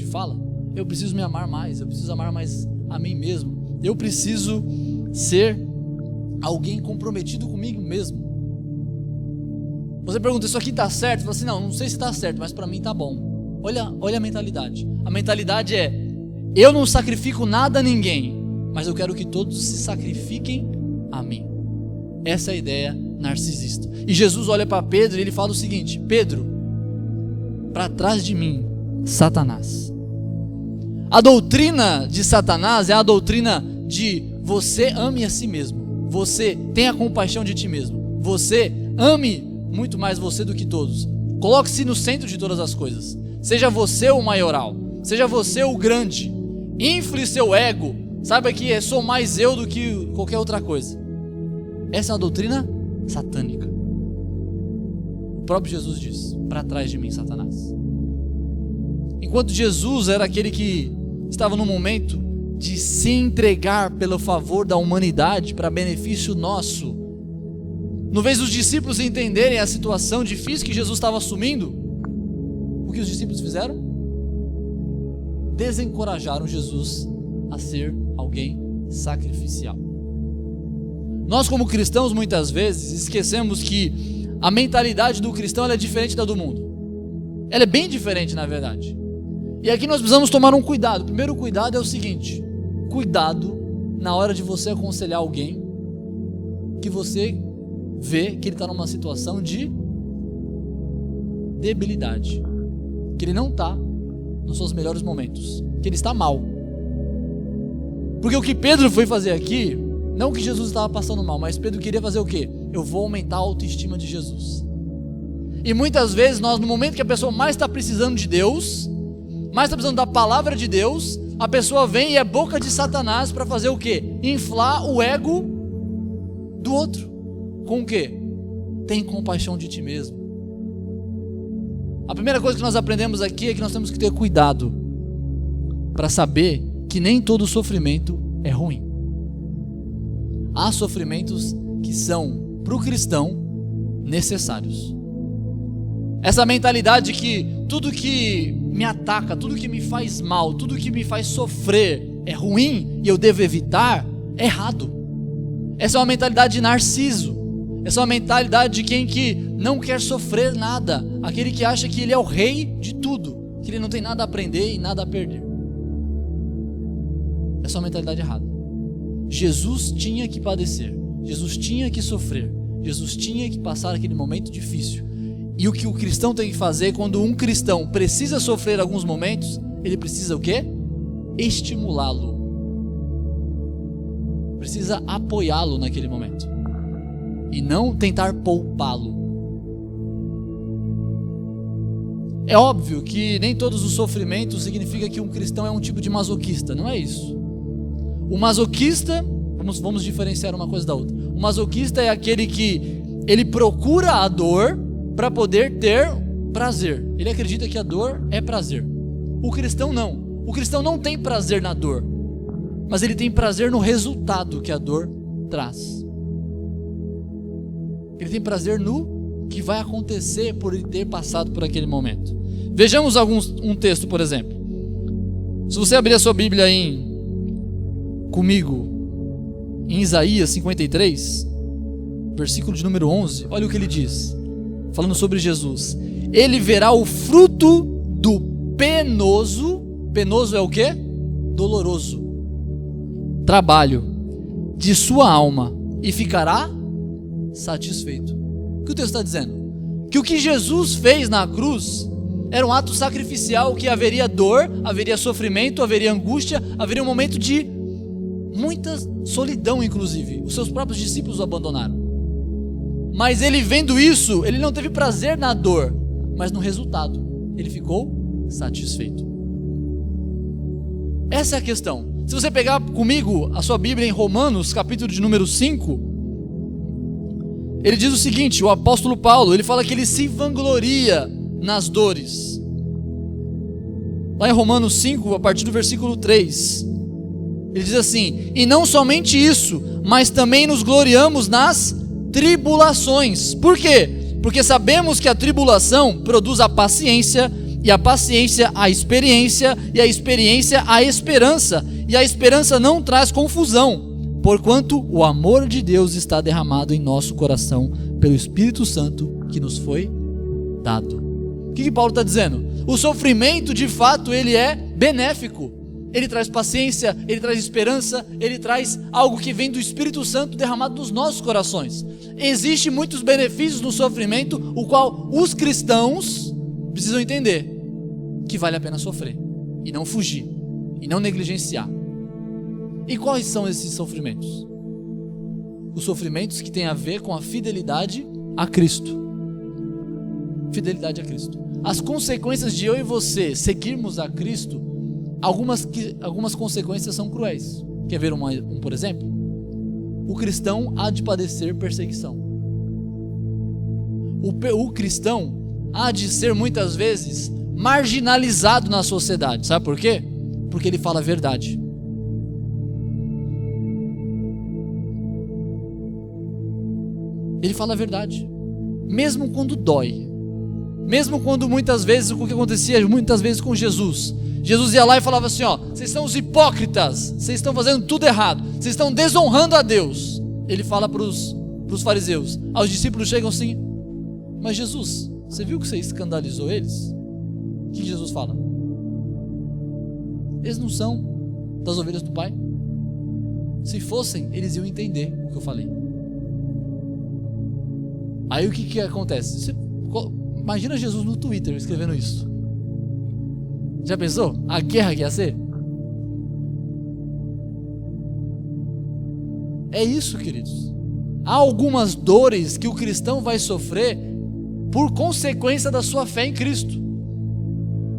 fala? Eu preciso me amar mais, eu preciso amar mais a mim mesmo, eu preciso ser alguém comprometido comigo mesmo. Você pergunta: isso aqui está certo? Fala assim: não sei se está certo, mas para mim está bom. Olha a mentalidade. A mentalidade é: eu não sacrifico nada a ninguém, mas eu quero que todos se sacrifiquem a mim. Essa é a ideia narcisista. E Jesus olha para Pedro e ele fala o seguinte: Pedro, para trás de mim, Satanás. A doutrina de Satanás é a doutrina de você ame a si mesmo, você tenha compaixão de ti mesmo, você ame muito mais você do que todos, coloque-se no centro de todas as coisas, seja você o maioral, seja você o grande, infle seu ego, Saiba que sou mais eu do que qualquer outra coisa. Essa é uma doutrina satânica. O próprio Jesus diz: para trás de mim, Satanás. Enquanto Jesus era aquele que estava no momento de se entregar pelo favor da humanidade para benefício nosso, no vez dos discípulos entenderem a situação difícil que Jesus estava assumindo, o que os discípulos fizeram? Desencorajaram Jesus a ser alguém sacrificial. Nós, como cristãos, muitas vezes esquecemos que a mentalidade do cristão ela é diferente da do mundo. Ela é bem diferente, na verdade. E aqui nós precisamos tomar um cuidado. O primeiro cuidado é o seguinte: cuidado na hora de você aconselhar alguém que você vê que ele está numa situação de debilidade, que ele não está nos seus melhores momentos, que ele está mal. Porque o que Pedro foi fazer aqui, não que Jesus estava passando mal, mas Pedro queria fazer o quê? Eu vou aumentar a autoestima de Jesus. E muitas vezes nós, no momento que a pessoa mais está precisando de Deus, mais está precisando da palavra de Deus, a pessoa vem e é boca de Satanás para fazer o quê? Inflar o ego do outro. Com o quê? Tem compaixão de ti mesmo. A primeira coisa que nós aprendemos aqui é que nós temos que ter cuidado para saber que nem todo sofrimento é ruim. Há sofrimentos que são, para o cristão, necessários. Essa mentalidade que tudo que me ataca, tudo que me faz mal, tudo que me faz sofrer é ruim e eu devo evitar, é errado. Essa é uma mentalidade de narciso. Essa é uma mentalidade de quem que não quer sofrer nada, aquele que acha que ele é o rei de tudo, que ele não tem nada a aprender e nada a perder. Essa é uma mentalidade errada. Jesus tinha que padecer, Jesus tinha que sofrer, Jesus tinha que passar aquele momento difícil. E o que o cristão tem que fazer quando um cristão precisa sofrer alguns momentos, ele precisa o quê? Estimulá-lo. Precisa apoiá-lo naquele momento. E não tentar poupá-lo. É óbvio que nem todos os sofrimentos significa que um cristão é um tipo de masoquista, não é isso. O masoquista, vamos diferenciar uma coisa da outra. O masoquista é aquele que ele procura a dor para poder ter prazer. Ele acredita que a dor é prazer. O cristão não. O cristão não tem prazer na dor, mas ele tem prazer no resultado que a dor traz. Ele tem prazer no que vai acontecer por ele ter passado por aquele momento. Vejamos um texto, por exemplo. Se você abrir a sua Bíblia comigo em Isaías 53, versículo de número 11, olha o que ele diz, falando sobre Jesus. Ele verá o fruto do penoso é o quê? Doloroso trabalho de sua alma e ficará satisfeito. O que o texto está dizendo? Que o que Jesus fez na cruz era um ato sacrificial, que haveria dor, haveria sofrimento, haveria angústia, haveria um momento de muita solidão, inclusive. Os seus próprios discípulos o abandonaram. Mas ele, vendo isso, ele não teve prazer na dor, mas no resultado ele ficou satisfeito. Essa é a questão. Se você pegar comigo a sua Bíblia em Romanos, capítulo de número 5, ele diz o seguinte, o apóstolo Paulo, ele fala que ele se vangloria nas dores. Lá em Romanos 5, a partir do versículo 3, ele diz assim: e não somente isso, mas também nos gloriamos nas tribulações. Por quê? Porque sabemos que a tribulação produz a paciência, e a paciência a experiência, e a experiência a esperança, e a esperança não traz confusão, porquanto o amor de Deus está derramado em nosso coração pelo Espírito Santo que nos foi dado. O que Paulo está dizendo? O sofrimento, de fato, ele é benéfico. Ele traz paciência, ele traz esperança, ele traz algo que vem do Espírito Santo derramado nos nossos corações. Existem muitos benefícios no sofrimento, o qual os cristãos precisam entender que vale a pena sofrer, e não fugir, e não negligenciar. E quais são esses sofrimentos? Os sofrimentos que têm a ver com a fidelidade a Cristo. Fidelidade a Cristo. As consequências de eu e você seguirmos a Cristo, algumas consequências são cruéis. Quer ver por exemplo? O cristão há de padecer perseguição. O cristão há de ser muitas vezes marginalizado na sociedade. Sabe por quê? Porque ele fala a verdade. Ele fala a verdade, mesmo quando dói, mesmo quando muitas vezes, o que acontecia muitas vezes com Jesus ia lá e falava assim, vocês são os hipócritas, vocês estão fazendo tudo errado, vocês estão desonrando a Deus. Ele fala para os fariseus, aos discípulos chegam assim, mas Jesus, você viu que você escandalizou eles? O que Jesus fala? Eles não são das ovelhas do Pai? Se fossem, eles iam entender o que eu falei. Aí o que acontece? Imagina Jesus no Twitter escrevendo isso. Já pensou? A guerra que ia ser? É isso, queridos. Há algumas dores que o cristão vai sofrer por consequência da sua fé em Cristo.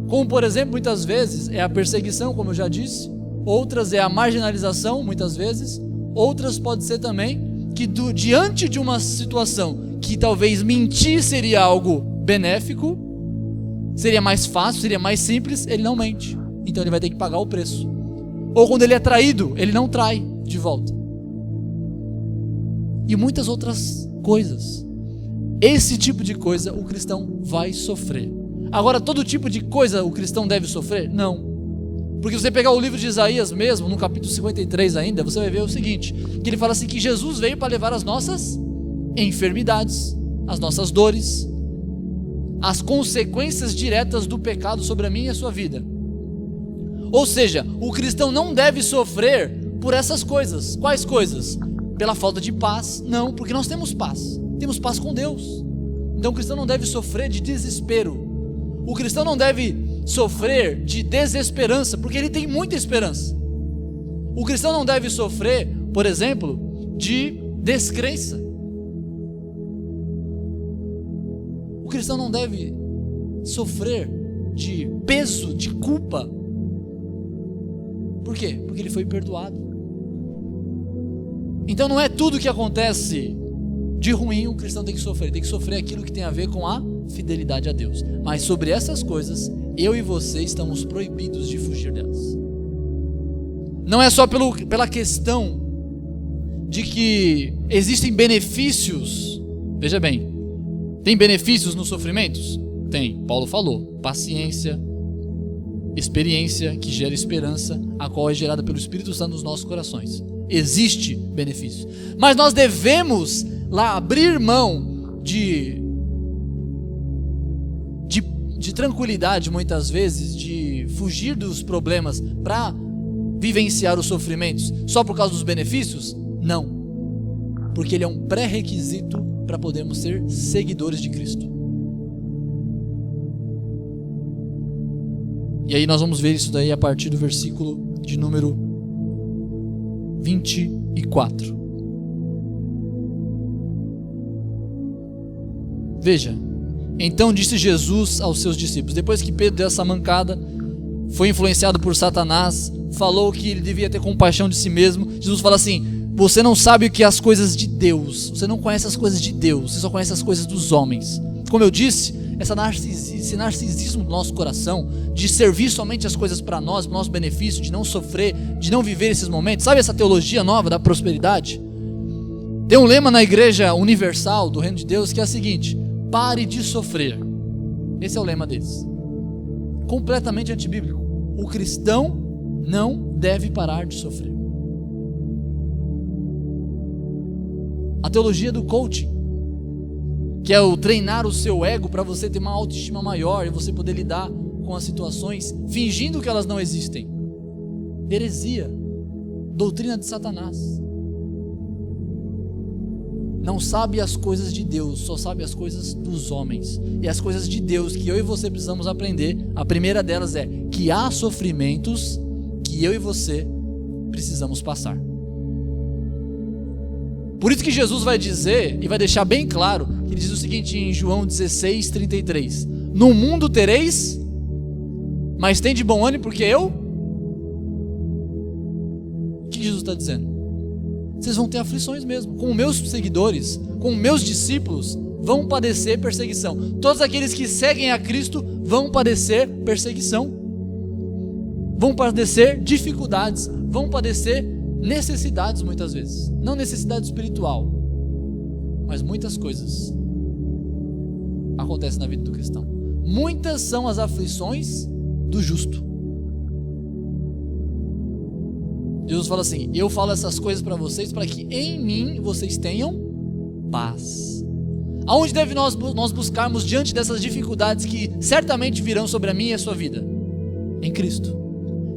Como, por exemplo, muitas vezes é a perseguição, como eu já disse. Outras é a marginalização, muitas vezes. Outras pode ser também que diante de uma situação que talvez mentir seria algo benéfico, seria mais fácil, seria mais simples, ele não mente. Então ele vai ter que pagar o preço. Ou quando ele é traído, ele não trai de volta. E muitas outras coisas. Esse tipo de coisa o cristão vai sofrer. Agora, todo tipo de coisa o cristão deve sofrer? Não. Porque se você pegar o livro de Isaías mesmo, no capítulo 53 ainda, você vai ver o seguinte, que ele fala assim que Jesus veio para levar as nossas enfermidades, as nossas dores, as consequências diretas do pecado sobre a minha e a sua vida. Ou seja, o cristão não deve sofrer por essas coisas. Quais coisas? Pela falta de paz? Não, porque nós temos paz com Deus. Então o cristão não deve sofrer de desespero. O cristão não deve sofrer de desesperança, porque ele tem muita esperança. O cristão não deve sofrer, por exemplo, de descrença. O cristão não deve sofrer de peso, de culpa. Por quê? Porque ele foi perdoado. Então não é tudo que acontece de ruim o cristão tem que sofrer aquilo que tem a ver com a fidelidade a Deus. Mas sobre essas coisas, eu e você estamos proibidos de fugir delas. Não é só pela questão de que existem benefícios. Veja bem, tem benefícios nos sofrimentos? Tem, Paulo falou, paciência, experiência que gera esperança, a qual é gerada pelo Espírito Santo nos nossos corações. Existe benefício, mas nós devemos lá abrir mão de tranquilidade muitas vezes, de fugir dos problemas para vivenciar os sofrimentos só por causa dos benefícios? Não, porque ele é um pré-requisito para podermos ser seguidores de Cristo. E aí nós vamos ver isso daí a partir do versículo de número 24. Veja, então disse Jesus aos seus discípulos, depois que Pedro deu essa mancada, foi influenciado por Satanás, falou que ele devia ter compaixão de si mesmo. Jesus fala assim: você não sabe o que é as coisas de Deus, você não conhece as coisas de Deus, você só conhece as coisas dos homens. Como eu disse, esse narcisismo do nosso coração, de servir somente as coisas para nós, para o nosso benefício, de não sofrer, de não viver esses momentos. Sabe essa teologia nova da prosperidade? Tem um lema na Igreja Universal do Reino de Deus que é o seguinte: pare de sofrer. Esse é o lema deles. Completamente antibíblico. O cristão não deve parar de sofrer. A teologia do coaching, que é o treinar o seu ego para você ter uma autoestima maior e você poder lidar com as situações fingindo que elas não existem. Heresia, doutrina de Satanás. Não sabe as coisas de Deus, só sabe as coisas dos homens. E as coisas de Deus que eu e você precisamos aprender, a primeira delas é que há sofrimentos que eu e você precisamos passar. Por isso que Jesus vai dizer, e vai deixar bem claro, que ele diz o seguinte em João 16:33: no mundo tereis, mas tem de bom ânimo, porque eu... O que Jesus está dizendo. Vocês vão ter aflições mesmo. Com meus seguidores, com meus discípulos, vão padecer perseguição. Todos aqueles que seguem a Cristo vão padecer perseguição. Vão padecer dificuldades, vão padecer necessidades muitas vezes. Não necessidade espiritual, mas muitas coisas acontecem na vida do cristão. Muitas são as aflições do justo. Jesus fala assim: eu falo essas coisas para vocês para que em mim vocês tenham paz. Aonde deve nós buscarmos diante dessas dificuldades que certamente virão sobre a minha e a sua vida? Em Cristo.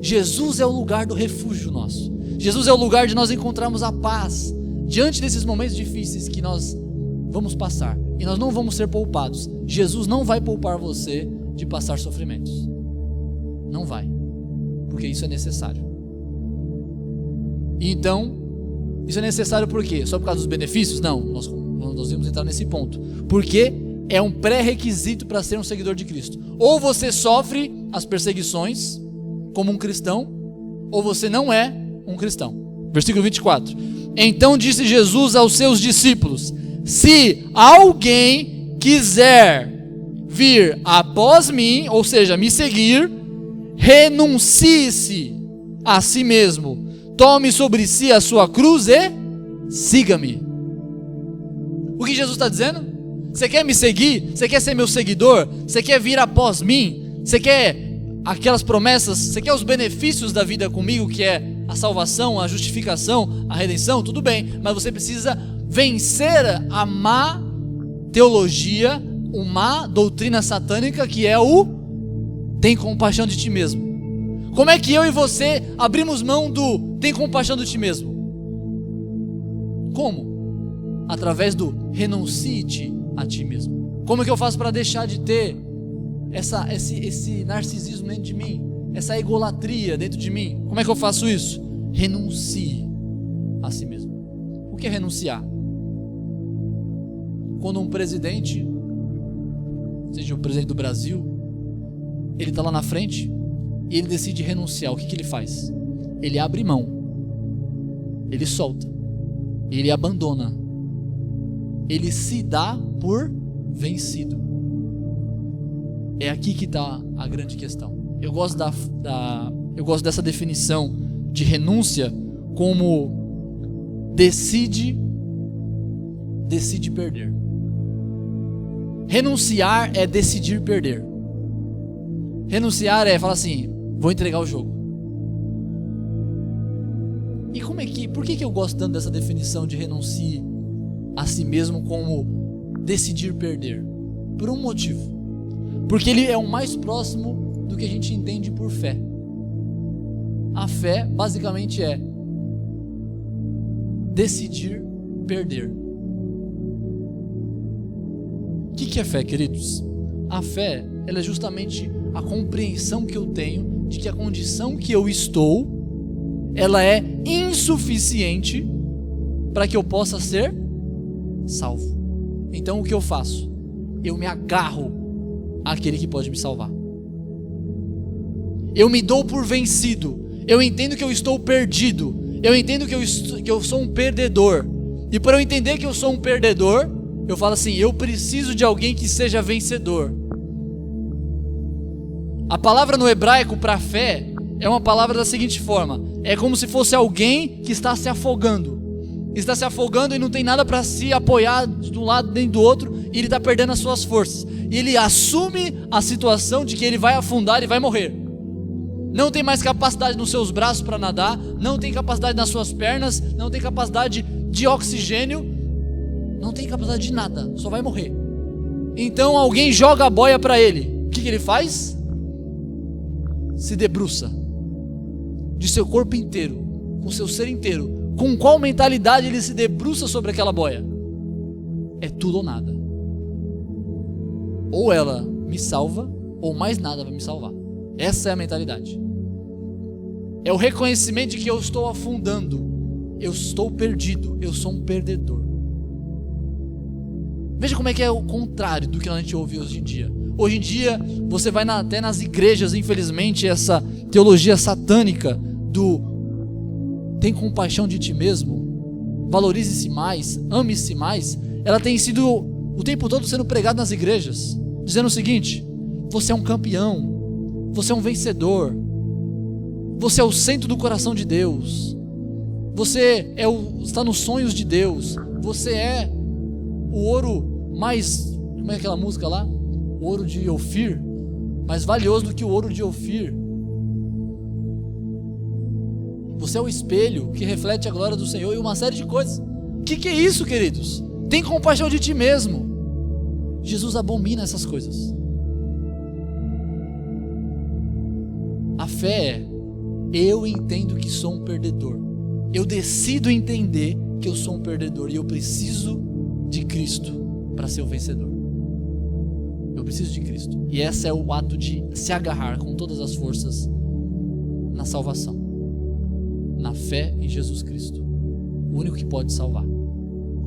Jesus é o lugar do refúgio nosso. Jesus é o lugar de nós encontrarmos a paz diante desses momentos difíceis que nós vamos passar. E nós não vamos ser poupados. Jesus não vai poupar você de passar sofrimentos. Não vai. Porque isso é necessário. E então, isso é necessário por quê? Só por causa dos benefícios? Não, nós vamos entrar nesse ponto. Porque é um pré-requisito para ser um seguidor de Cristo. Ou você sofre as perseguições como um cristão, ou você não é um cristão. Versículo 24. Então disse Jesus aos seus discípulos: se alguém quiser vir após mim, ou seja, me seguir, renuncie-se a si mesmo, tome sobre si a sua cruz e siga-me. O que Jesus está dizendo? Você quer me seguir? Você quer ser meu seguidor? Você quer vir após mim? Você quer aquelas promessas? Você quer os benefícios da vida comigo, que é a salvação, a justificação, a redenção? Tudo bem, mas você precisa vencer a má teologia, a má doutrina satânica, que é o tem compaixão de ti mesmo. Como é que eu e você abrimos mão do tem compaixão de ti mesmo? Como? Através do renuncie-te a ti mesmo. Como é que eu faço para deixar de ter esse narcisismo dentro de mim, essa egolatria dentro de mim? Como é que eu faço isso? Renuncie a si mesmo. O que é renunciar? Quando um presidente, seja o presidente do Brasil, ele está lá na frente e ele decide renunciar, o que ele faz? Ele abre mão, ele solta, ele abandona, ele se dá por vencido. É aqui que está a grande questão. Eu gosto dessa definição de renúncia como decide perder. Renunciar é decidir perder. Renunciar é falar assim: vou entregar o jogo. E por que eu gosto tanto dessa definição de renuncie a si mesmo como decidir perder? Por um motivo. Porque ele é o mais próximo do que a gente entende por fé. A fé basicamente é decidir perder. O que é fé, queridos? A fé, ela é justamente a compreensão que eu tenho de que a condição que eu estou, ela é insuficiente para que eu possa ser salvo. Então o que eu faço? Eu me agarro àquele que pode me salvar. Eu me dou por vencido. Eu entendo que eu estou perdido. Eu entendo que eu sou um perdedor. E para eu entender que eu sou um perdedor, eu falo assim: eu preciso de alguém que seja vencedor. A palavra no hebraico para fé é uma palavra da seguinte forma: é como se fosse alguém que está se afogando. Está se afogando e não tem nada para se apoiar de um lado nem do outro, e ele está perdendo as suas forças. E ele assume a situação de que ele vai afundar e vai morrer. Não tem mais capacidade nos seus braços para nadar, não tem capacidade nas suas pernas, não tem capacidade de oxigênio, não tem capacidade de nada, só vai morrer. Então alguém joga a boia para ele. O que ele faz? Se debruça de seu corpo inteiro, com seu ser inteiro. Com qual mentalidade ele se debruça sobre aquela boia? É tudo ou nada. Ou ela me salva, ou mais nada vai me salvar. Essa é a mentalidade. É o reconhecimento de que eu estou afundando, eu estou perdido, eu sou um perdedor. Veja como é que é o contrário do que a gente ouve hoje em dia. Hoje em dia, você vai até nas igrejas, infelizmente, essa teologia satânica do tem compaixão de ti mesmo, valorize-se mais, ame-se mais, ela tem sido o tempo todo sendo pregada nas igrejas, dizendo o seguinte: você é um campeão, você é um vencedor, você é o centro do coração de Deus, você está nos sonhos de Deus, você é o ouro mais, como é aquela música lá? O ouro de Ofir, mais valioso do que o ouro de Ofir. Você é o espelho que reflete a glória do Senhor e uma série de coisas. O que é isso, queridos? Tem compaixão de ti mesmo. Jesus abomina essas coisas. A fé é: eu entendo que sou um perdedor. Eu decido entender que eu sou um perdedor e eu preciso de Cristo para ser o vencedor. Eu preciso de Cristo. E esse é o ato de se agarrar com todas as forças na salvação, na fé em Jesus Cristo, o único que pode salvar.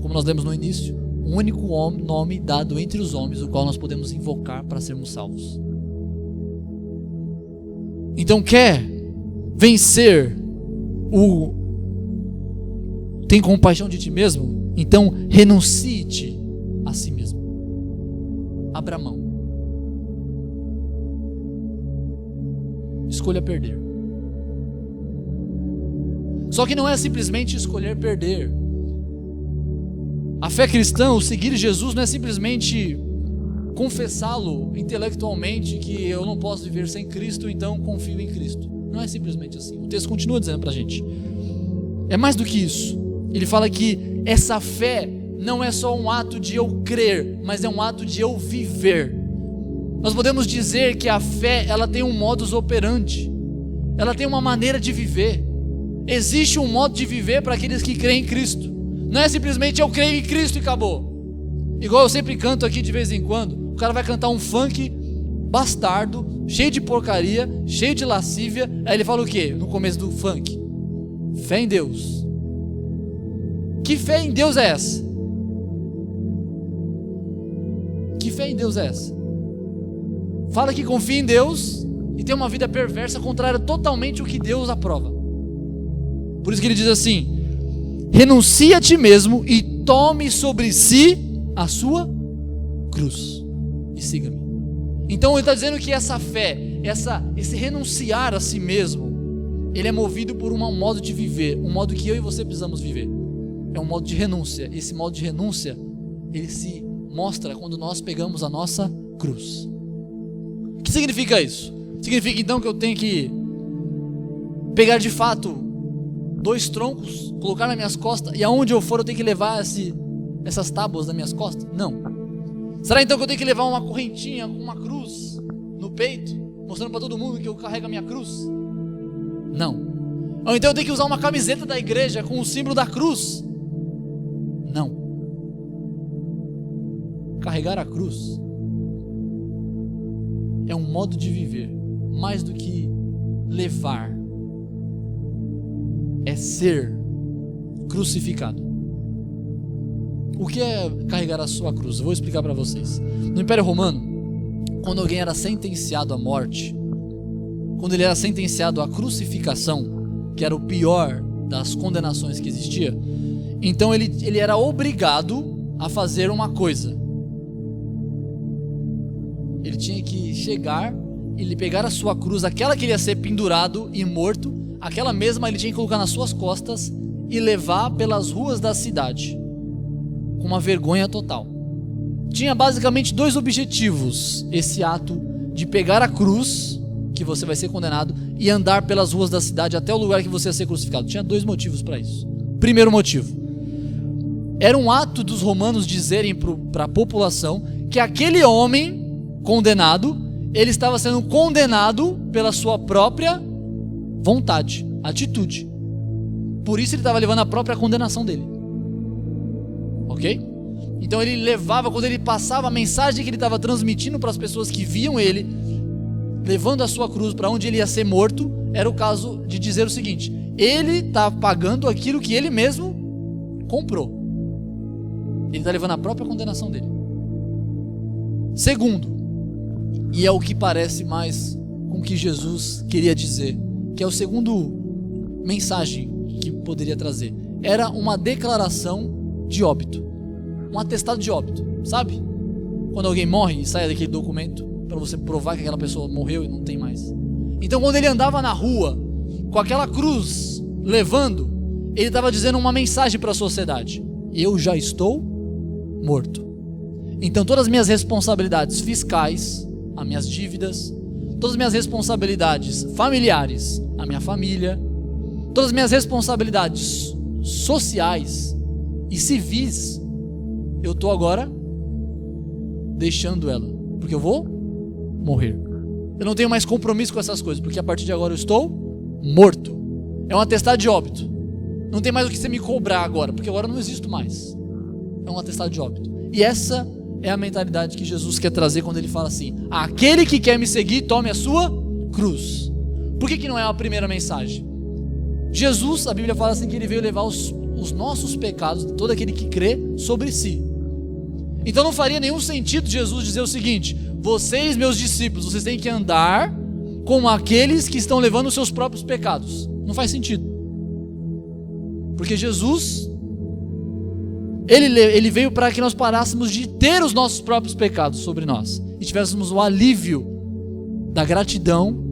Como nós lemos no início, o único nome dado entre os homens, o qual nós podemos invocar para sermos salvos. Então, quer vencer tem compaixão de ti mesmo? Então renuncie-te a si mesmo. Abra mão. Escolha perder. Só que não é simplesmente escolher perder. A fé cristã, o seguir Jesus, não é simplesmente confessá-lo intelectualmente que eu não posso viver sem Cristo, então confio em Cristo. Não é simplesmente assim. O texto continua dizendo pra gente. É mais do que isso. Ele fala que essa fé não é só um ato de eu crer, mas é um ato de eu viver. Nós podemos dizer que a fé, ela tem um modus operandi. Ela tem uma maneira de viver. Existe um modo de viver para aqueles que creem em Cristo. Não é simplesmente eu creio em Cristo e acabou. Igual eu sempre canto aqui de vez em quando. O cara vai cantar um funk bastardo, cheio de porcaria, cheio de lascívia. Aí ele fala o quê? No começo do funk: fé em Deus. Que fé em Deus é essa? Que fé em Deus é essa? Fala que confia em Deus e tem uma vida perversa, contrária totalmente ao que Deus aprova. Por isso que ele diz assim: renuncie a ti mesmo e tome sobre si a sua cruz e siga-me. Então ele está dizendo que essa fé, esse renunciar a si mesmo, ele é movido por um modo de viver, um modo que eu e você precisamos viver. É um modo de renúncia. Esse modo de renúncia, ele se mostra quando nós pegamos a nossa cruz. O que significa isso? Significa então que eu tenho que pegar de fato 2 troncos, colocar nas minhas costas, e aonde eu for eu tenho que levar essas tábuas nas minhas costas? Não. Será então que eu tenho que levar uma correntinha com uma cruz no peito, mostrando para todo mundo que eu carrego a minha cruz? Não. Ou então eu tenho que usar uma camiseta da igreja com o símbolo da cruz? Não. Carregar a cruz é um modo de viver, mais do que levar. É ser crucificado. O que é carregar a sua cruz? Eu vou explicar para vocês. No Império Romano, quando alguém era sentenciado à morte, quando ele era sentenciado à crucificação, que era o pior das condenações que existia, então ele era obrigado a fazer uma coisa. Ele tinha que chegar, ele pegar a sua cruz, aquela que ele ia ser pendurado e morto, aquela mesma ele tinha que colocar nas suas costas e levar pelas ruas da cidade, com uma vergonha total. Tinha basicamente 2 objetivos esse ato de pegar a cruz, que você vai ser condenado, e andar pelas ruas da cidade até o lugar que você ia ser crucificado. Tinha 2 motivos para isso. Primeiro motivo: era um ato dos romanos dizerem para a população que aquele homem condenado, ele estava sendo condenado pela sua própria vontade, atitude. Por isso ele estava levando a própria condenação dele. Ok? Então ele levava, quando ele passava a mensagem que ele estava transmitindo para as pessoas que viam ele, levando a sua cruz para onde ele ia ser morto, era o caso de dizer o seguinte: ele está pagando aquilo que ele mesmo comprou. Ele está levando a própria condenação dele. Segundo, e é o que parece mais com o que Jesus queria dizer, que é o segundo mensagem que poderia trazer. Era uma declaração de óbito. Um atestado de óbito, sabe? Quando alguém morre e sai daquele documento para você provar que aquela pessoa morreu e não tem mais. Então quando ele andava na rua com aquela cruz levando, ele estava dizendo uma mensagem para a sociedade: eu já estou morto. Então todas as minhas responsabilidades fiscais, as minhas dívidas, todas as minhas responsabilidades familiares, a minha família, todas as minhas responsabilidades sociais e civis, eu estou agora deixando ela, porque eu vou morrer. Eu não tenho mais compromisso com essas coisas, porque a partir de agora eu estou morto. É um atestado de óbito. Não tem mais o que você me cobrar agora, porque agora eu não existo mais. É um atestado de óbito. E essa é a mentalidade que Jesus quer trazer quando ele fala assim: aquele que quer me seguir, tome a sua cruz. Por que não é a primeira mensagem? Jesus, a Bíblia fala assim, que ele veio levar os nossos pecados, todo aquele que crê, sobre si. Então não faria nenhum sentido Jesus dizer o seguinte: vocês, meus discípulos, vocês têm que andar como aqueles que estão levando os seus próprios pecados. Não faz sentido. Porque Jesus, ele veio para que nós parássemos de ter os nossos próprios pecados sobre nós e tivéssemos o alívio da gratidão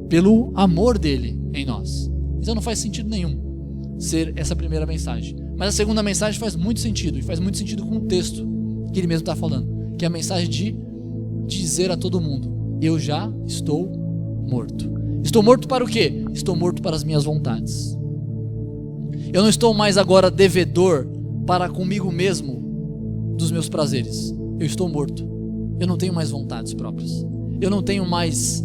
pelo amor dele em nós. Então não faz sentido nenhum ser essa primeira mensagem. Mas a segunda mensagem faz muito sentido, e faz muito sentido com o texto que ele mesmo está falando, que é a mensagem de dizer a todo mundo: eu já estou morto. Estou morto para o quê? Estou morto para as minhas vontades. Eu não estou mais agora devedor para comigo mesmo dos meus prazeres. Eu estou morto. Eu não tenho mais vontades próprias. Eu não tenho mais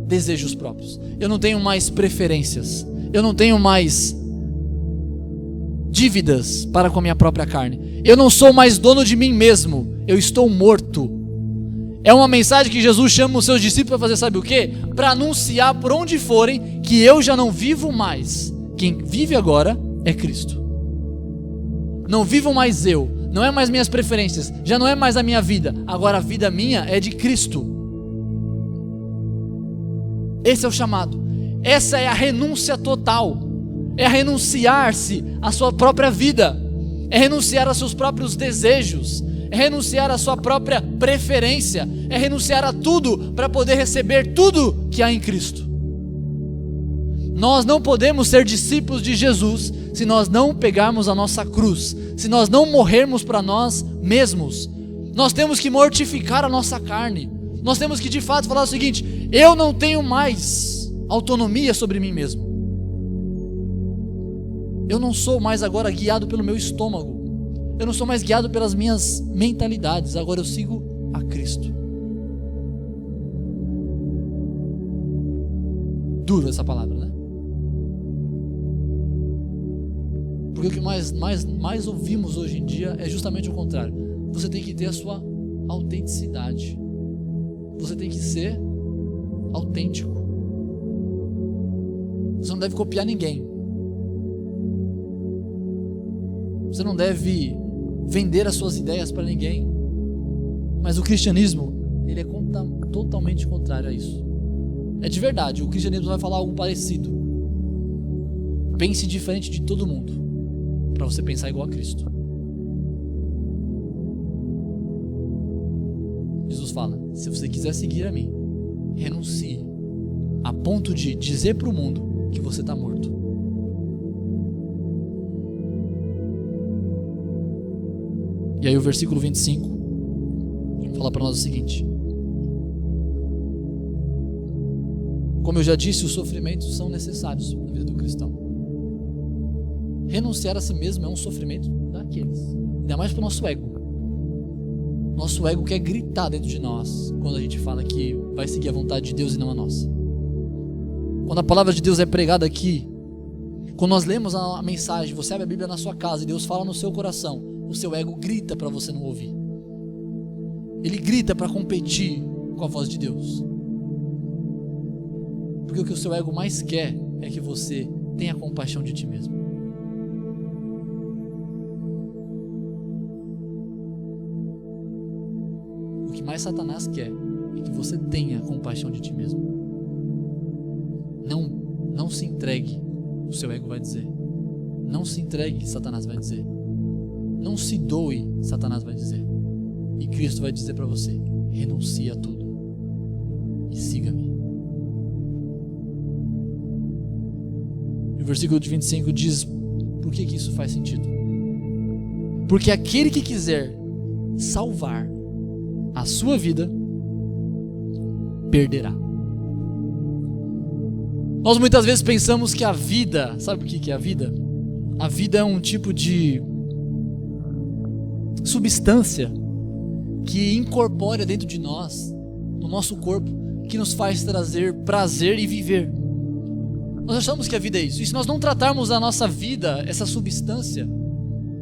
desejos próprios. Eu não tenho mais preferências. Eu não tenho mais dívidas para com a minha própria carne. Eu não sou mais dono de mim mesmo. Eu estou morto. É uma mensagem que Jesus chama os seus discípulos para fazer, sabe o quê? Para anunciar por onde forem que eu já não vivo mais. Quem vive agora é Cristo. Não vivo mais eu. Não é mais minhas preferências. Já não é mais a minha vida. Agora a vida minha é de Cristo. Esse é o chamado. Essa é a renúncia total. É renunciar-se à sua própria vida. É renunciar aos seus próprios desejos. É renunciar à sua própria preferência. É renunciar a tudo para poder receber tudo que há em Cristo. Nós não podemos ser discípulos de Jesus se nós não pegarmos a nossa cruz, se nós não morrermos para nós mesmos. Nós temos que mortificar a nossa carne. Nós temos que de fato falar o seguinte: eu não tenho mais autonomia sobre mim mesmo. Eu não sou mais agora guiado pelo meu estômago. Eu não sou mais guiado pelas minhas mentalidades. Agora eu sigo a Cristo. Duro essa palavra, né? Porque o que mais ouvimos hoje em dia é justamente o contrário. Você tem que ter a sua autenticidade. Você tem que ser autêntico. Você não deve copiar ninguém. Você não deve vender as suas ideias para ninguém. Mas o cristianismo, ele é totalmente contrário a isso. É de verdade, o cristianismo vai falar algo parecido. Pense diferente de todo mundo, para você pensar igual a Cristo. Jesus fala: se você quiser seguir a mim, renuncie, a ponto de dizer para o mundo que você está morto. E aí o versículo 25 fala para nós o seguinte: como eu já disse, os sofrimentos são necessários na vida do cristão. Renunciar a si mesmo é um sofrimento daqueles, ainda mais para o nosso ego. Nosso ego quer gritar dentro de nós quando a gente fala que vai seguir a vontade de Deus e não a nossa. Quando a palavra de Deus é pregada aqui, quando nós lemos a mensagem, você abre a Bíblia na sua casa e Deus fala no seu coração, o seu ego grita para você não ouvir. Ele grita para competir com a voz de Deus. Porque o que o seu ego mais quer é que você tenha compaixão de ti mesmo. O que mais Satanás quer é que você tenha compaixão de ti mesmo. Não se entregue, o seu ego vai dizer. Não se entregue, Satanás vai dizer. Não se doe, Satanás vai dizer. E Cristo vai dizer para você: renuncie a tudo e siga-me. E o versículo de 25 diz por que isso faz sentido. Porque aquele que quiser salvar a sua vida, perderá. Nós muitas vezes pensamos que a vida, sabe o que é a vida? A vida é um tipo de substância que incorpora dentro de nós, no nosso corpo, que nos faz trazer prazer e viver. Nós achamos que a vida é isso. E se nós não tratarmos a nossa vida, essa substância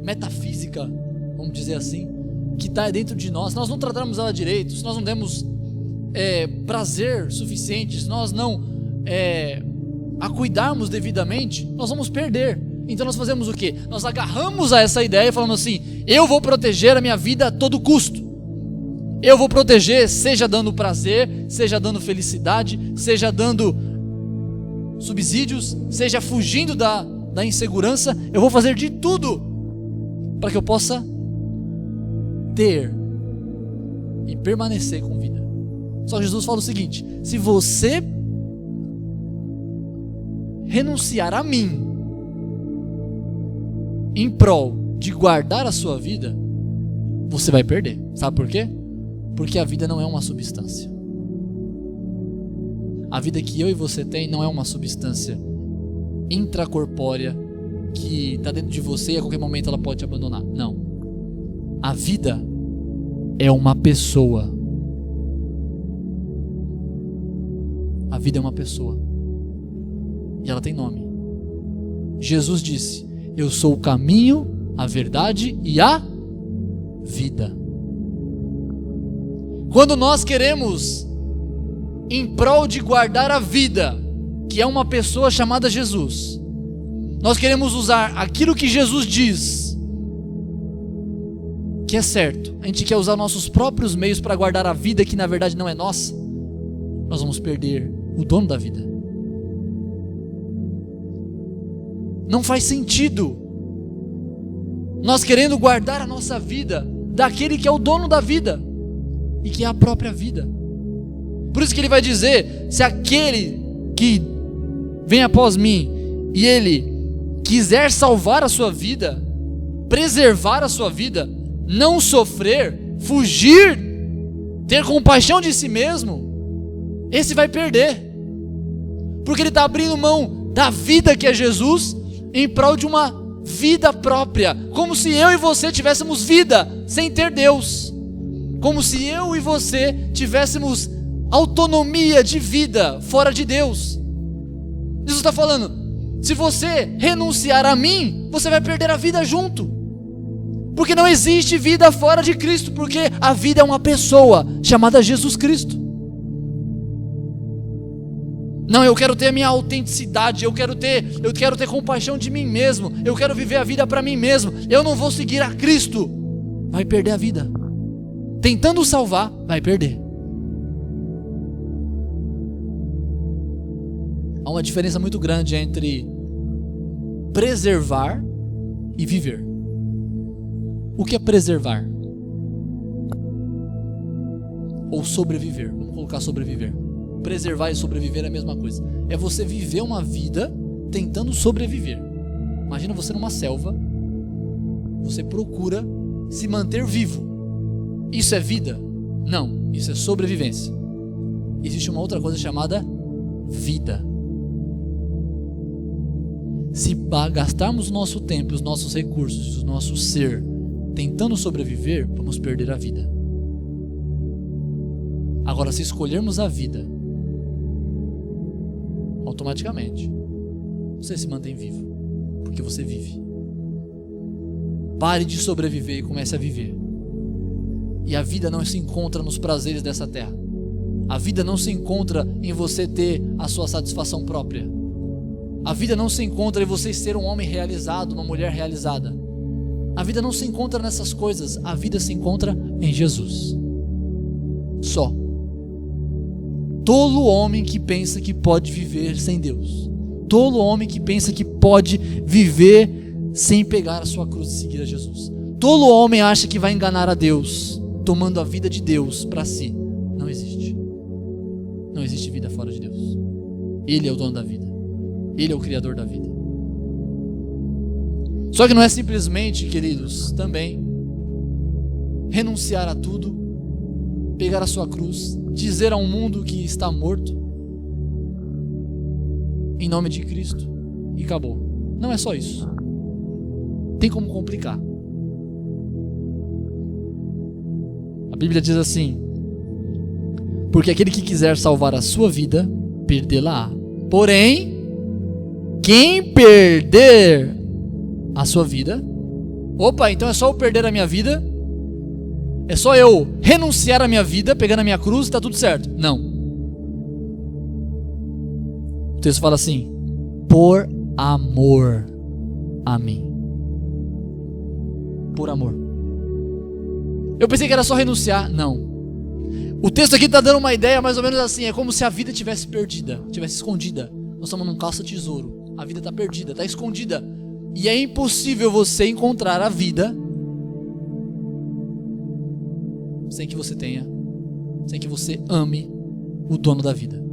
metafísica, vamos dizer assim, que está dentro de nós, se nós não tratarmos ela direito, se nós não demos prazer suficiente, se nós não a cuidarmos devidamente, nós vamos perder. Então nós fazemos o quê? Nós agarramos a essa ideia falando assim: eu vou proteger a minha vida a todo custo. Eu vou proteger, seja dando prazer, seja dando felicidade, seja dando subsídios, seja fugindo da insegurança. Eu vou fazer de tudo para que eu possa ter e permanecer com vida. Só que Jesus fala o seguinte: se você renunciar a mim em prol de guardar a sua vida, você vai perder. Sabe por quê? Porque a vida não é uma substância. A vida que eu e você tem não é uma substância intracorpórea que está dentro de você e a qualquer momento ela pode te abandonar. Não. A vida é uma pessoa. A vida é uma pessoa. E ela tem nome. Jesus disse: eu sou o caminho, a verdade e a vida. Quando nós queremos, em prol de guardar a vida, que é uma pessoa chamada Jesus, nós queremos usar aquilo que Jesus diz, que é certo, a gente quer usar nossos próprios meios para guardar a vida que na verdade não é nossa, nós vamos perder o dono da vida. Não faz sentido nós querendo guardar a nossa vida daquele que é o dono da vida e que é a própria vida. Por isso que ele vai dizer: se aquele que vem após mim e ele quiser salvar a sua vida, preservar a sua vida, não sofrer, fugir, ter compaixão de si mesmo, esse vai perder. Porque ele está abrindo mão da vida que é Jesus em prol de uma vida própria, como se eu e você tivéssemos vida sem ter Deus, como se eu e você tivéssemos autonomia de vida fora de Deus. Jesus está falando: se você renunciar a mim, você vai perder a vida junto, porque não existe vida fora de Cristo, porque a vida é uma pessoa chamada Jesus Cristo. Não, eu quero ter a minha autenticidade, eu quero ter compaixão de mim mesmo, eu quero viver a vida para mim mesmo, eu não vou seguir a Cristo. Vai perder a vida. Tentando salvar, vai perder. Há uma diferença muito grande entre preservar e viver. O que é preservar? Ou sobreviver? Vamos colocar sobreviver. Preservar e sobreviver é a mesma coisa. É você viver uma vida tentando sobreviver. Imagina você numa selva, você procura se manter vivo. Isso é vida? Não, isso é sobrevivência. Existe uma outra coisa chamada vida. Se gastarmos o nosso tempo, os nossos recursos, o nosso ser tentando sobreviver, vamos perder a vida. Agora, se escolhermos a vida, automaticamente você se mantém vivo, porque você vive. Pare de sobreviver e comece a viver. E a vida não se encontra nos prazeres dessa terra. A vida não se encontra em você ter a sua satisfação própria. A vida não se encontra em você ser um homem realizado, uma mulher realizada. A vida não se encontra nessas coisas. A vida se encontra em Jesus. Só. Tolo homem que pensa que pode viver sem Deus. Tolo homem que pensa que pode viver sem pegar a sua cruz e seguir a Jesus. Todo homem acha que vai enganar a Deus, tomando a vida de Deus para si. Não existe. Não existe vida fora de Deus. Ele é o dono da vida. Ele é o criador da vida. Só que não é simplesmente, queridos, também renunciar a tudo, pegar a sua cruz, dizer ao mundo que está morto, em nome de Cristo, e acabou. Não é só isso. Tem como complicar. A Bíblia diz assim: porque aquele que quiser salvar a sua vida, perdê-la-á. Porém, quem perder a sua vida, opa, então é só eu perder a minha vida? É só eu renunciar à minha vida, pegando a minha cruz e tá tudo certo? Não. O texto fala assim: por amor a mim. Por amor. Eu pensei que era só renunciar. Não. O texto aqui está dando uma ideia mais ou menos assim: é como se a vida tivesse perdida, tivesse escondida. Nós estamos num caça-tesouro. A vida está perdida, está escondida. E é impossível você encontrar a vida sem que você tenha, sem que você ame o dono da vida.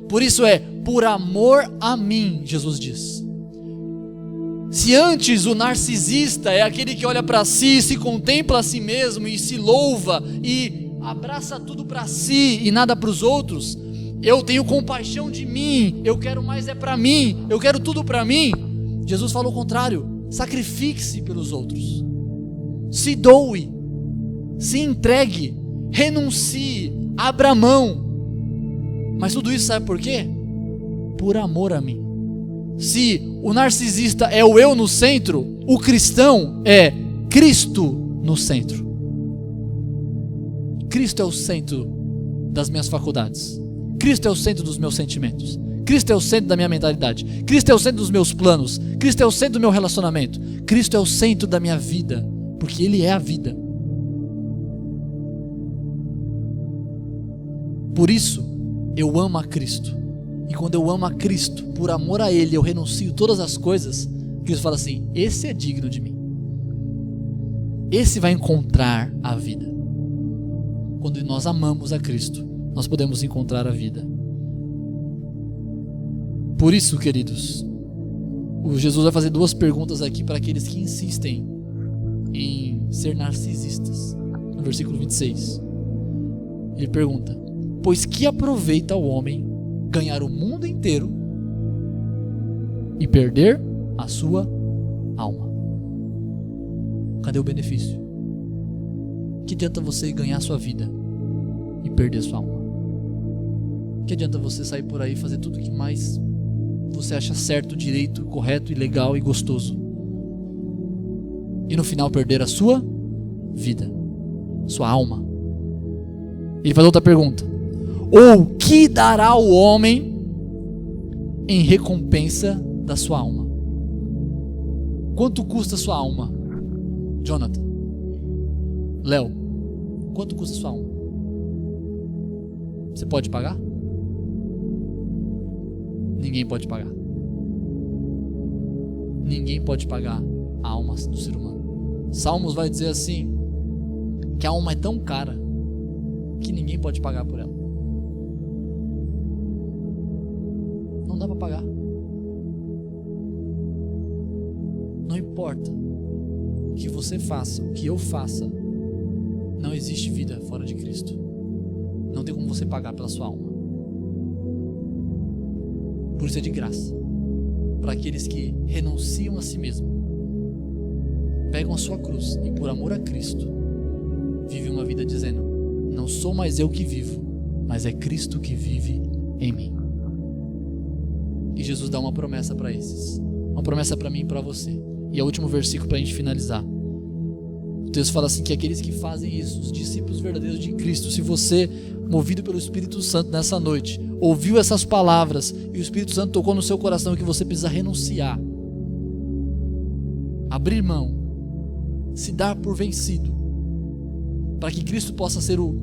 Por isso é por amor a mim, Jesus diz. Se antes o narcisista é aquele que olha para si, se contempla a si mesmo e se louva e abraça tudo para si e nada para os outros, eu tenho compaixão de mim, eu quero mais é para mim, eu quero tudo para mim. Jesus falou o contrário: sacrifique-se pelos outros, se doe, se entregue, renuncie, abra mão. Mas tudo isso sabe por quê? Por amor a mim. Se o narcisista é o eu no centro, o cristão é Cristo no centro. Cristo é o centro das minhas faculdades. Cristo é o centro dos meus sentimentos. Cristo é o centro da minha mentalidade. Cristo é o centro dos meus planos. Cristo é o centro do meu relacionamento. Cristo é o centro da minha vida, porque Ele é a vida. Por isso, eu amo a Cristo. E quando eu amo a Cristo, por amor a Ele, eu renuncio todas as coisas. Cristo fala assim: esse é digno de mim. Esse vai encontrar a vida. Quando nós amamos a Cristo, nós podemos encontrar a vida. Por isso, queridos, o Jesus vai fazer duas perguntas aqui para aqueles que insistem em ser narcisistas. No versículo 26, ele pergunta: pois que aproveita o homem ganhar o mundo inteiro e perder a sua alma? Cadê o benefício? Que adianta você ganhar a sua vida e perder a sua alma? Que adianta você sair por aí e fazer tudo que mais você acha certo, direito, correto e legal e gostoso, e no final perder a sua vida, sua alma? Ele faz outra pergunta: ou que dará o homem em recompensa da sua alma? Quanto custa a sua alma? Jonathan, Léo, quanto custa a sua alma? Você pode pagar? Ninguém pode pagar. Ninguém pode pagar a alma do ser humano. Salmos vai dizer assim, que a alma é tão cara que ninguém pode pagar por ela. Não dá para pagar. Não importa o que você faça, o que eu faça, não existe vida fora de Cristo. Não tem como você pagar pela sua alma. Por isso é de graça para aqueles que renunciam a si mesmo, pegam a sua cruz e por amor a Cristo vivem uma vida dizendo: não sou mais eu que vivo, mas é Cristo que vive em mim. E Jesus dá uma promessa para esses, uma promessa para mim e para você. E é o último versículo para a gente finalizar. O texto fala assim, que aqueles que fazem isso, os discípulos verdadeiros de Cristo, se você, movido pelo Espírito Santo nessa noite, ouviu essas palavras e o Espírito Santo tocou no seu coração que você precisa renunciar, abrir mão, se dar por vencido, para que Cristo possa ser o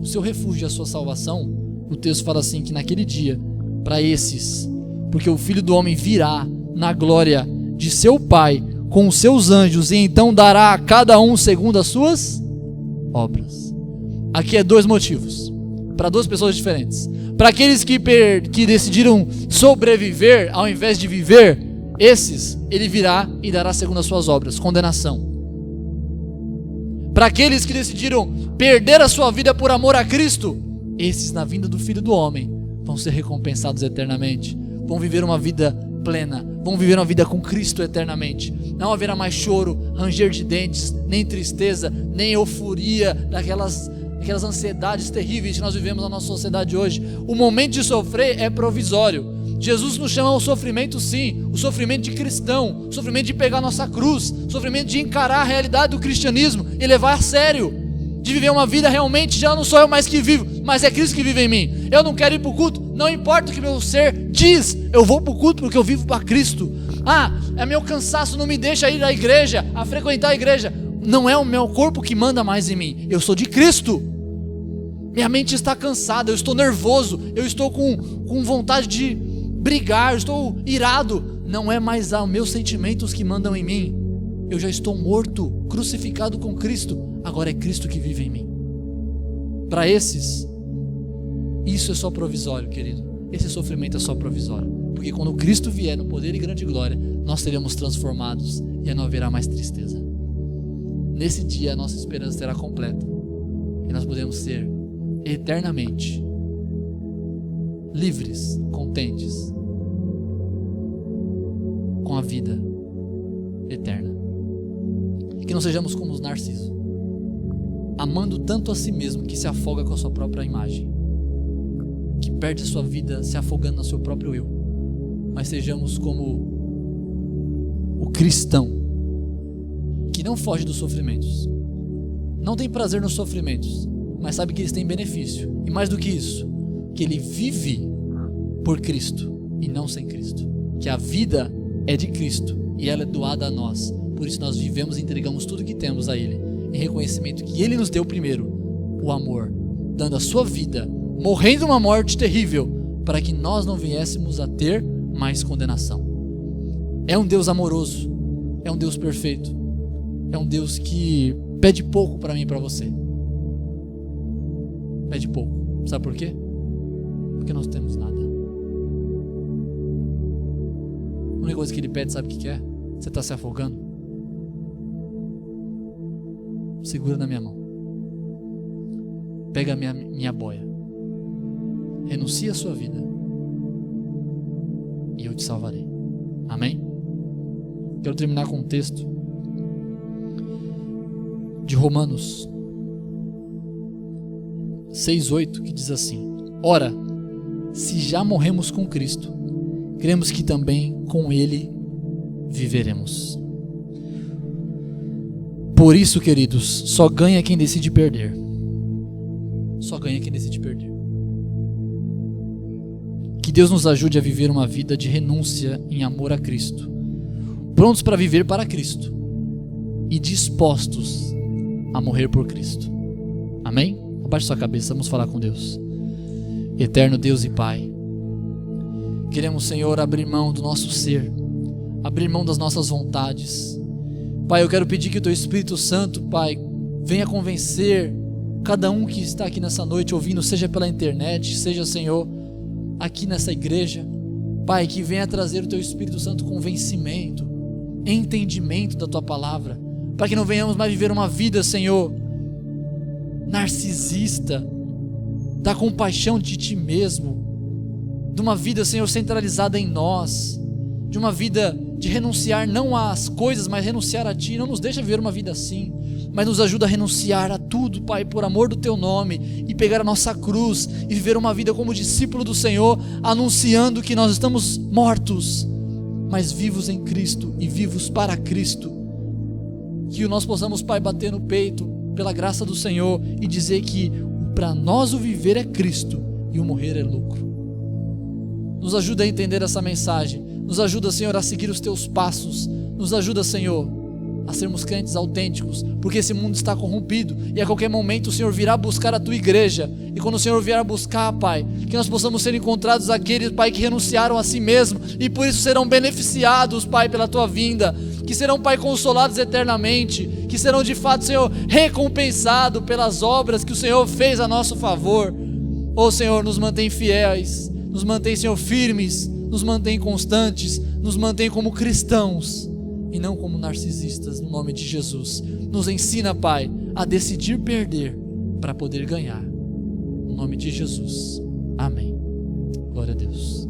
seu refúgio e a sua salvação, o texto fala assim, que naquele dia, para esses, porque o Filho do Homem virá na glória de seu Pai com os seus anjos e então dará a cada um segundo as suas obras. Aqui é 2 motivos, para 2 pessoas diferentes. Para aqueles que decidiram sobreviver ao invés de viver, esses ele virá e dará segundo as suas obras, condenação. Para aqueles que decidiram perder a sua vida por amor a Cristo, esses na vinda do Filho do Homem vão ser recompensados eternamente, vão viver uma vida plena, vão viver uma vida com Cristo eternamente. Não haverá mais choro, ranger de dentes, nem tristeza, nem euforia daquelas ansiedades terríveis que nós vivemos na nossa sociedade hoje. O momento de sofrer é provisório. Jesus nos chama ao sofrimento, sim, o sofrimento de cristão, o sofrimento de pegar nossa cruz, o sofrimento de encarar a realidade do cristianismo e levar a sério, de viver uma vida realmente, já não sou eu mais que vivo, mas é Cristo que vive em mim. Eu não quero ir para o culto, não importa o que meu ser diz, eu vou para o culto porque eu vivo para Cristo. É meu cansaço, não me deixa ir à igreja, a frequentar a igreja. Não é o meu corpo que manda mais em mim, eu sou de Cristo. Minha mente está cansada, eu estou nervoso, eu estou com vontade de brigar, eu estou irado. Não é mais os meus sentimentos que mandam em mim. Eu já estou morto, crucificado com Cristo. Agora é Cristo que vive em mim. Para esses, isso é só provisório, querido. Esse sofrimento é só provisório. Porque quando Cristo vier no poder e grande glória, nós seremos transformados e não haverá mais tristeza. Nesse dia a nossa esperança será completa. E nós podemos ser eternamente livres, contentes com a vida eterna. Que não sejamos como os Narciso, amando tanto a si mesmo que se afoga com a sua própria imagem, que perde a sua vida se afogando no seu próprio eu. Mas sejamos como o cristão que não foge dos sofrimentos, não tem prazer nos sofrimentos, mas sabe que eles têm benefício, e mais do que isso, que ele vive por Cristo e não sem Cristo, que a vida é de Cristo e ela é doada a nós. Por isso nós vivemos e entregamos tudo que temos a Ele, em reconhecimento que Ele nos deu primeiro o amor, dando a sua vida, morrendo uma morte terrível, para que nós não viéssemos a ter mais condenação. É um Deus amoroso, é um Deus perfeito, é um Deus que pede pouco para mim e para você. Pede pouco. Sabe por quê? Porque nós temos nada. A única coisa que Ele pede, sabe o que é? Você está se afogando? Segura na minha mão. Pega a minha boia. Renuncia a sua vida. E eu te salvarei. Amém? Quero terminar com um texto de Romanos 6:8, que diz assim: ora, se já morremos com Cristo, cremos que também com Ele viveremos. Por isso, queridos, só ganha quem decide perder. Só ganha quem decide perder. Que Deus nos ajude a viver uma vida de renúncia em amor a Cristo, prontos para viver para Cristo e dispostos a morrer por Cristo. Amém? Abaixe sua cabeça, vamos falar com Deus. Eterno Deus e Pai, queremos, Senhor, abrir mão do nosso ser, abrir mão das nossas vontades. Pai, eu quero pedir que o Teu Espírito Santo, Pai, venha convencer cada um que está aqui nessa noite ouvindo, seja pela internet, seja, Senhor, aqui nessa igreja. Pai, que venha trazer o Teu Espírito Santo convencimento, entendimento da Tua palavra, para que não venhamos mais viver uma vida, Senhor, narcisista, da compaixão de Ti mesmo, de uma vida, Senhor, centralizada em nós, de uma vida de renunciar não às coisas, mas renunciar a Ti. Não nos deixa viver uma vida assim, mas nos ajuda a renunciar a tudo, Pai, por amor do Teu nome, e pegar a nossa cruz e viver uma vida como discípulo do Senhor, anunciando que nós estamos mortos, mas vivos em Cristo e vivos para Cristo. Que nós possamos, Pai, bater no peito pela graça do Senhor e dizer que para nós o viver é Cristo e o morrer é lucro. Nos ajuda a entender essa mensagem. Nos ajuda, Senhor, a seguir os Teus passos. Nos ajuda, Senhor, a sermos crentes autênticos, porque esse mundo está corrompido e a qualquer momento o Senhor virá buscar a tua igreja. E quando o Senhor vier buscar, Pai, que nós possamos ser encontrados aqueles, Pai, que renunciaram a si mesmo e por isso serão beneficiados, Pai, pela tua vinda, que serão, Pai, consolados eternamente, que serão de fato, Senhor, recompensados pelas obras que o Senhor fez a nosso favor. Ô Senhor, nos mantém fiéis, nos mantém, Senhor, firmes, nos mantém constantes, nos mantém como cristãos e não como narcisistas, no nome de Jesus. Nos ensina, Pai, a decidir perder para poder ganhar, no nome de Jesus. Amém. Glória a Deus.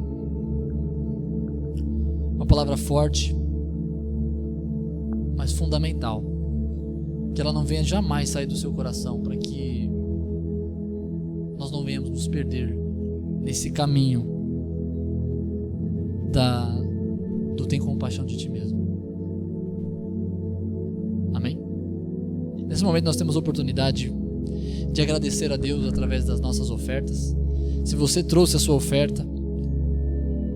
Uma palavra forte, mas fundamental, que ela não venha jamais sair do seu coração, para que nós não venhamos nos perder nesse caminho do tem compaixão de ti mesmo. Amém? Nesse momento nós temos a oportunidade de agradecer a Deus através das nossas ofertas. Se você trouxe a sua oferta,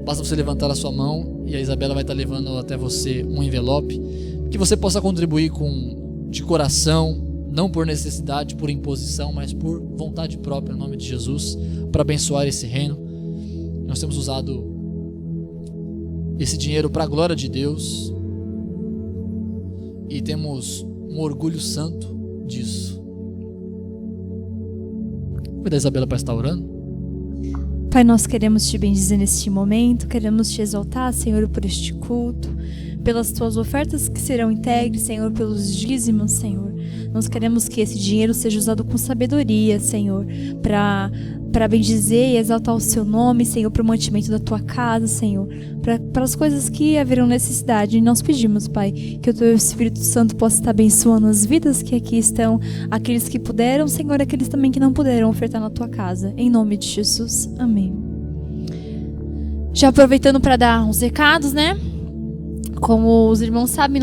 basta você levantar a sua mão e a Isabela vai estar levando até você um envelope que você possa contribuir de coração, não por necessidade, por imposição, mas por vontade própria, em nome de Jesus, para abençoar esse reino. Nós temos usado esse dinheiro para a glória de Deus e temos um orgulho santo disso. Vou dar a Isabela para estar orando. Pai, nós queremos te bendizer neste momento, queremos te exaltar, Senhor, por este culto, pelas tuas ofertas que serão integres, Senhor, pelos dízimos, Senhor. Nós queremos que esse dinheiro seja usado com sabedoria, Senhor, para bendizer e exaltar o seu nome, Senhor, para o mantimento da tua casa, Senhor, para as coisas que haverão necessidade. E nós pedimos, Pai, que o teu Espírito Santo possa estar abençoando as vidas que aqui estão, aqueles que puderam, Senhor, aqueles também que não puderam ofertar na tua casa. Em nome de Jesus. Amém. Já aproveitando para dar uns recados, né? Como os irmãos sabem,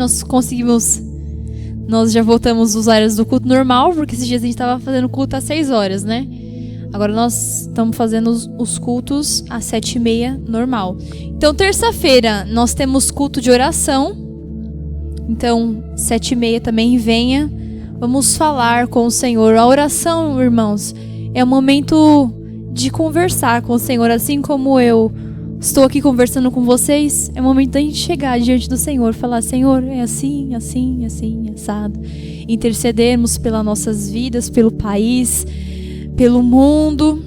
nós já voltamos os horários do culto normal, porque esses dias a gente estava fazendo culto às 6 horas, né? Agora nós estamos fazendo os cultos às 7h30 normal. Então, terça-feira nós temos culto de oração. Então, 7h30 também venha. Vamos falar com o Senhor. A oração, irmãos, é um momento de conversar com o Senhor. Assim como eu estou aqui conversando com vocês, é o momento da gente chegar diante do Senhor. Falar, Senhor, é assim, assim, assim, assado. Intercedermos pelas nossas vidas, pelo país, pelo mundo,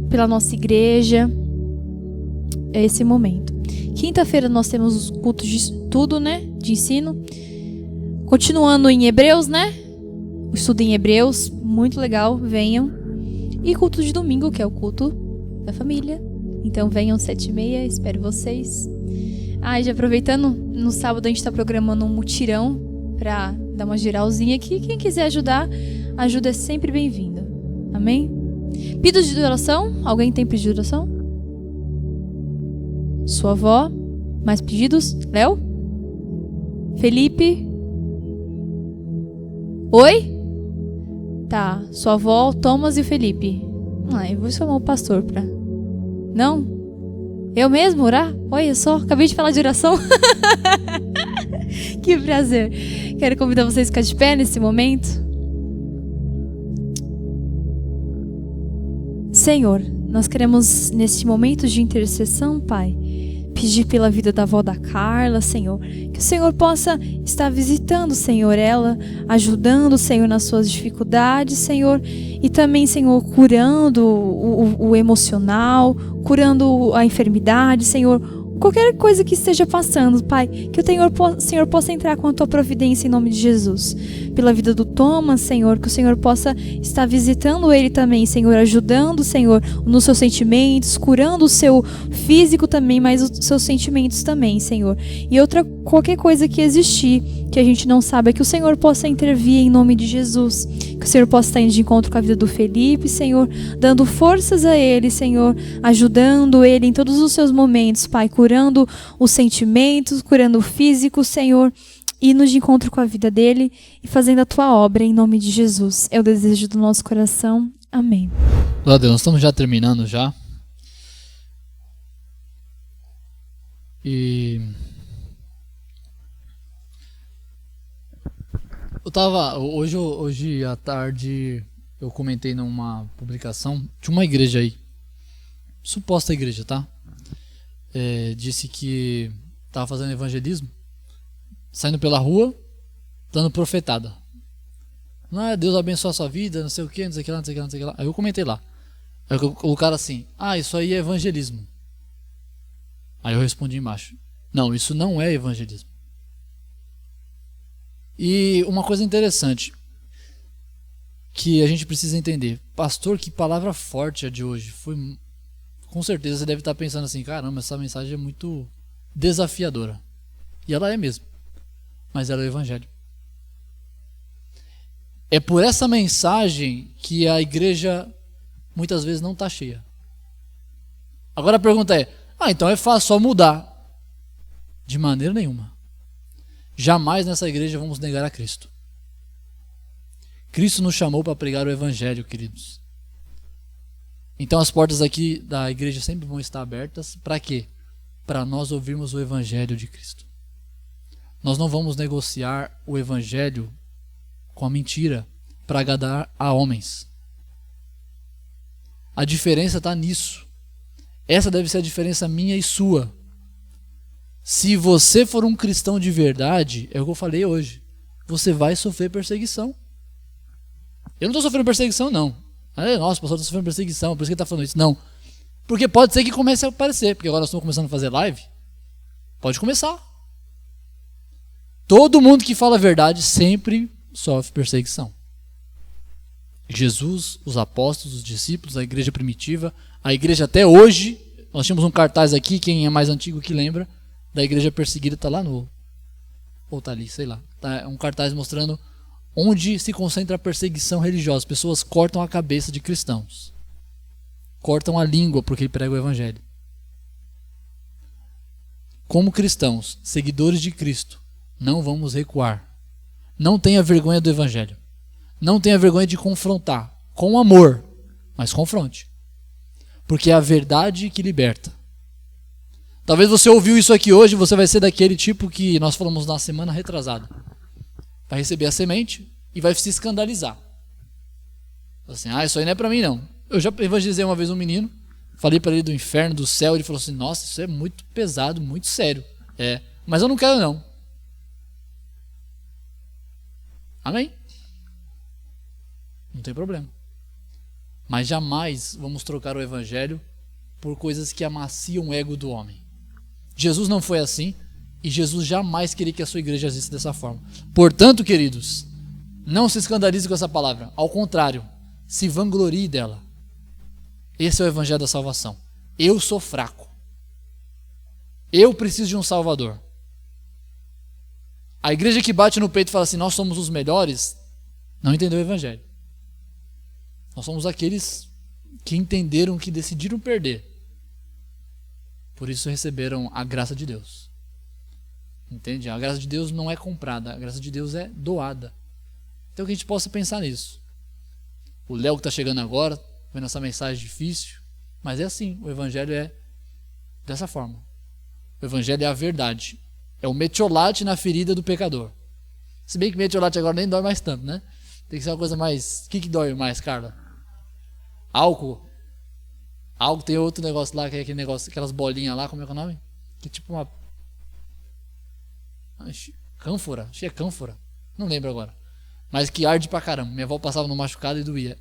pela nossa igreja. É esse momento. Quinta-feira nós temos os cultos de estudo, né? De ensino. Continuando em Hebreus, né? O estudo em Hebreus, muito legal, venham. E culto de domingo, que é o culto da família. Então venham 7h30, espero vocês. E já aproveitando, no sábado a gente está programando um mutirão para dar uma geralzinha aqui. Quem quiser ajudar, ajuda é sempre bem-vinda. Amém? Pedidos de oração? Alguém tem pedido de oração? Sua avó? Mais pedidos? Léo? Felipe? Oi? Tá, sua avó, o Thomas e o Felipe. Eu vou chamar o pastor pra... Não? Eu mesmo orar? Olha só, acabei de falar de oração. Que prazer. Quero convidar vocês a ficar de pé nesse momento. Senhor, nós queremos neste momento de intercessão, Pai, pedir pela vida da avó da Carla, Senhor, que o Senhor possa estar visitando, Senhor, ela, ajudando, Senhor, nas suas dificuldades, Senhor, e também, Senhor, curando o emocional, curando a enfermidade, Senhor, qualquer coisa que esteja passando, Pai, que o Senhor possa entrar com a tua providência em nome de Jesus. Pela vida do Thomas, Senhor, que o Senhor possa estar visitando ele também, Senhor, ajudando, Senhor, nos seus sentimentos, curando o seu físico também, mas os seus sentimentos também, Senhor. E qualquer coisa que existir, que a gente não sabe, que o Senhor possa intervir em nome de Jesus. Que o Senhor possa estar indo de encontro com a vida do Felipe, Senhor, dando forças a ele, Senhor, ajudando ele em todos os seus momentos, Pai, curando os sentimentos, curando o físico, Senhor, indo de encontro com a vida dele e fazendo a tua obra em nome de Jesus. É o desejo do nosso coração. Amém. Glória a Deus, nós estamos já terminando já. E Hoje à tarde eu comentei numa publicação de uma igreja aí, suposta igreja, tá? Disse que tava fazendo evangelismo, saindo pela rua, dando profetada. Deus abençoe a sua vida, não sei o que, não sei o que lá, não sei o que lá, não sei o que lá. Aí eu comentei lá. Aí o cara assim, isso aí é evangelismo. Aí eu respondi embaixo, não, isso não é evangelismo. E uma coisa interessante que a gente precisa entender, pastor, que palavra forte a de hoje. Com certeza você deve estar pensando assim, caramba, essa mensagem é muito desafiadora. E ela é mesmo, mas ela é o evangelho. É por essa mensagem que a igreja muitas vezes não está cheia. Agora a pergunta é, então é fácil só mudar. De maneira nenhuma. Jamais nessa igreja vamos negar a Cristo. Cristo nos chamou para pregar o evangelho, queridos. Então as portas aqui da igreja sempre vão estar abertas. Para quê? Para nós ouvirmos o evangelho de Cristo. Nós não vamos negociar o evangelho com a mentira para agradar a homens. A diferença está nisso. Essa deve ser a diferença minha e sua. Se você for um cristão de verdade, é o que eu falei hoje, você vai sofrer perseguição. Eu não estou sofrendo perseguição, não. Nossa, o pastor está sofrendo perseguição, por isso que ele está falando isso. Não. Porque pode ser que comece a aparecer, porque agora nós estamos começando a fazer live. Pode começar. Todo mundo que fala a verdade sempre sofre perseguição. Jesus, os apóstolos, os discípulos, a igreja primitiva, a igreja até hoje. Nós tínhamos um cartaz aqui, quem é mais antigo que lembra, da igreja perseguida, está lá no... ou está ali, sei lá. Tá um cartaz mostrando onde se concentra a perseguição religiosa. As pessoas cortam a cabeça de cristãos. Cortam a língua porque pregam o evangelho. Como cristãos, seguidores de Cristo, não vamos recuar. Não tenha vergonha do evangelho. Não tenha vergonha de confrontar. Com amor, mas confronte. Porque é a verdade que liberta. Talvez você ouviu isso aqui hoje, você vai ser daquele tipo que nós falamos na semana retrasada. Vai receber a semente e vai se escandalizar. Assim, isso aí não é pra mim não. Eu já evangelizei uma vez um menino, falei para ele do inferno, do céu, ele falou assim, nossa, isso é muito pesado, muito sério. Mas eu não quero não. Amém? Não tem problema. Mas jamais vamos trocar o evangelho por coisas que amaciam o ego do homem. Jesus não foi assim e Jesus jamais queria que a sua igreja agisse dessa forma. Portanto, queridos, não se escandalize com essa palavra. Ao contrário, se vanglorie dela. Esse é o evangelho da salvação. Eu sou fraco. Eu preciso de um salvador. A igreja que bate no peito e fala assim, nós somos os melhores, não entendeu o evangelho. Nós somos aqueles que entenderam, que decidiram perder. Por isso receberam a graça de Deus. Entende? A graça de Deus não é comprada, a graça de Deus é doada. Então que a gente possa pensar nisso. O Léo que está chegando agora, vendo essa mensagem difícil, mas é assim, o evangelho é dessa forma. O evangelho é a verdade. É o metiolate na ferida do pecador. Se bem que metiolate agora nem dói mais tanto, né? Tem que ser uma coisa mais... O que dói mais, Carla? Álcool. Álcool tem outro negócio lá, que é aquele negócio, aquelas bolinhas lá, como é que é o nome? Que é tipo uma... Cânfora, acho que é cânfora. Não lembro agora. Mas que arde pra caramba. Minha avó passava no machucado e doía.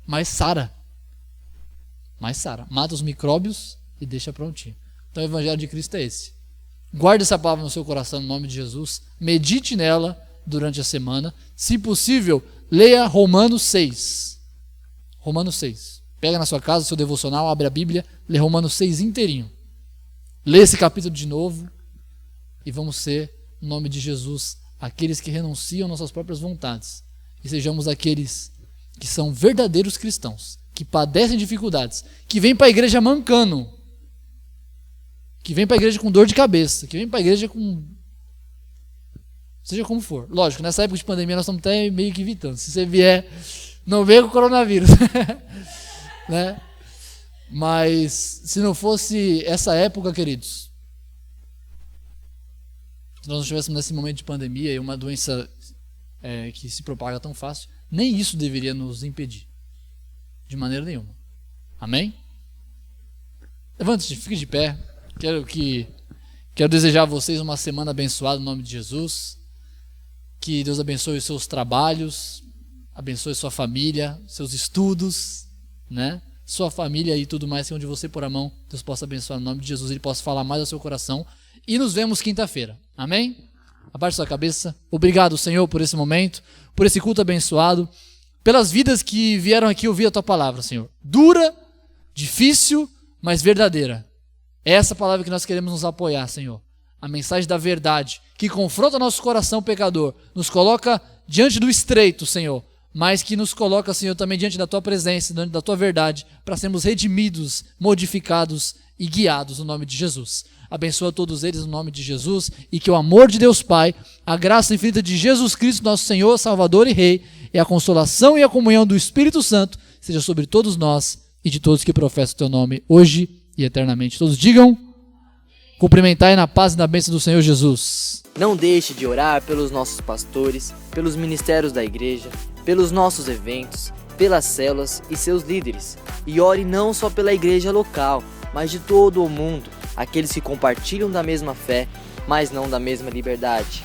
Mas sara. Mata os micróbios e deixa prontinho. Então o evangelho de Cristo é esse. Guarde essa palavra no seu coração, no nome de Jesus. Medite nela durante a semana. Se possível, leia Romanos 6. Romanos 6. Pega na sua casa o seu devocional, abre a Bíblia, lê Romanos 6 inteirinho. Lê esse capítulo de novo e vamos ser, no nome de Jesus, aqueles que renunciam nossas próprias vontades. E sejamos aqueles que são verdadeiros cristãos, que padecem dificuldades, que vêm para a igreja mancando, que vêm para a igreja com dor de cabeça, que vêm para a igreja com... Seja como for. Lógico, nessa época de pandemia nós estamos até meio que evitando. Se você vier, não venha com o coronavírus. Né? Mas se não fosse essa época, queridos, se nós não estivéssemos nesse momento de pandemia e uma doença que se propaga tão fácil, nem isso deveria nos impedir. De maneira nenhuma. Amém? Levante-se, fique de pé. Quero desejar a vocês uma semana abençoada no nome de Jesus. Que Deus abençoe os seus trabalhos, abençoe sua família, seus estudos, né? Sua família e tudo mais, que onde você pôr a mão, Deus possa abençoar no nome de Jesus, Ele possa falar mais ao seu coração. E nos vemos quinta-feira. Amém? Abaixe sua cabeça. Obrigado, Senhor, por esse momento, por esse culto abençoado, pelas vidas que vieram aqui ouvir a Tua palavra, Senhor. Dura, difícil, mas verdadeira. É essa palavra que nós queremos nos apoiar, Senhor. A mensagem da verdade, que confronta nosso coração pecador, nos coloca diante do estreito, Senhor, mas que nos coloca, Senhor, também diante da Tua presença, diante da Tua verdade, para sermos redimidos, modificados e guiados no nome de Jesus. Abençoa todos eles no nome de Jesus e que o amor de Deus Pai, a graça infinita de Jesus Cristo, nosso Senhor, Salvador e Rei, e a consolação e a comunhão do Espírito Santo seja sobre todos nós e de todos que professam o Teu nome hoje e eternamente. Todos digam: cumprimentai na paz e na bênção do Senhor Jesus. Não deixe de orar pelos nossos pastores, pelos ministérios da igreja, pelos nossos eventos, pelas células e seus líderes. E ore não só pela igreja local, mas de todo o mundo, aqueles que compartilham da mesma fé, mas não da mesma liberdade.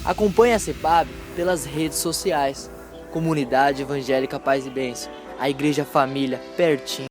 Acompanhe a CEPAB pelas redes sociais. Comunidade Evangélica Paz e Bênção, a Igreja Família, pertinho.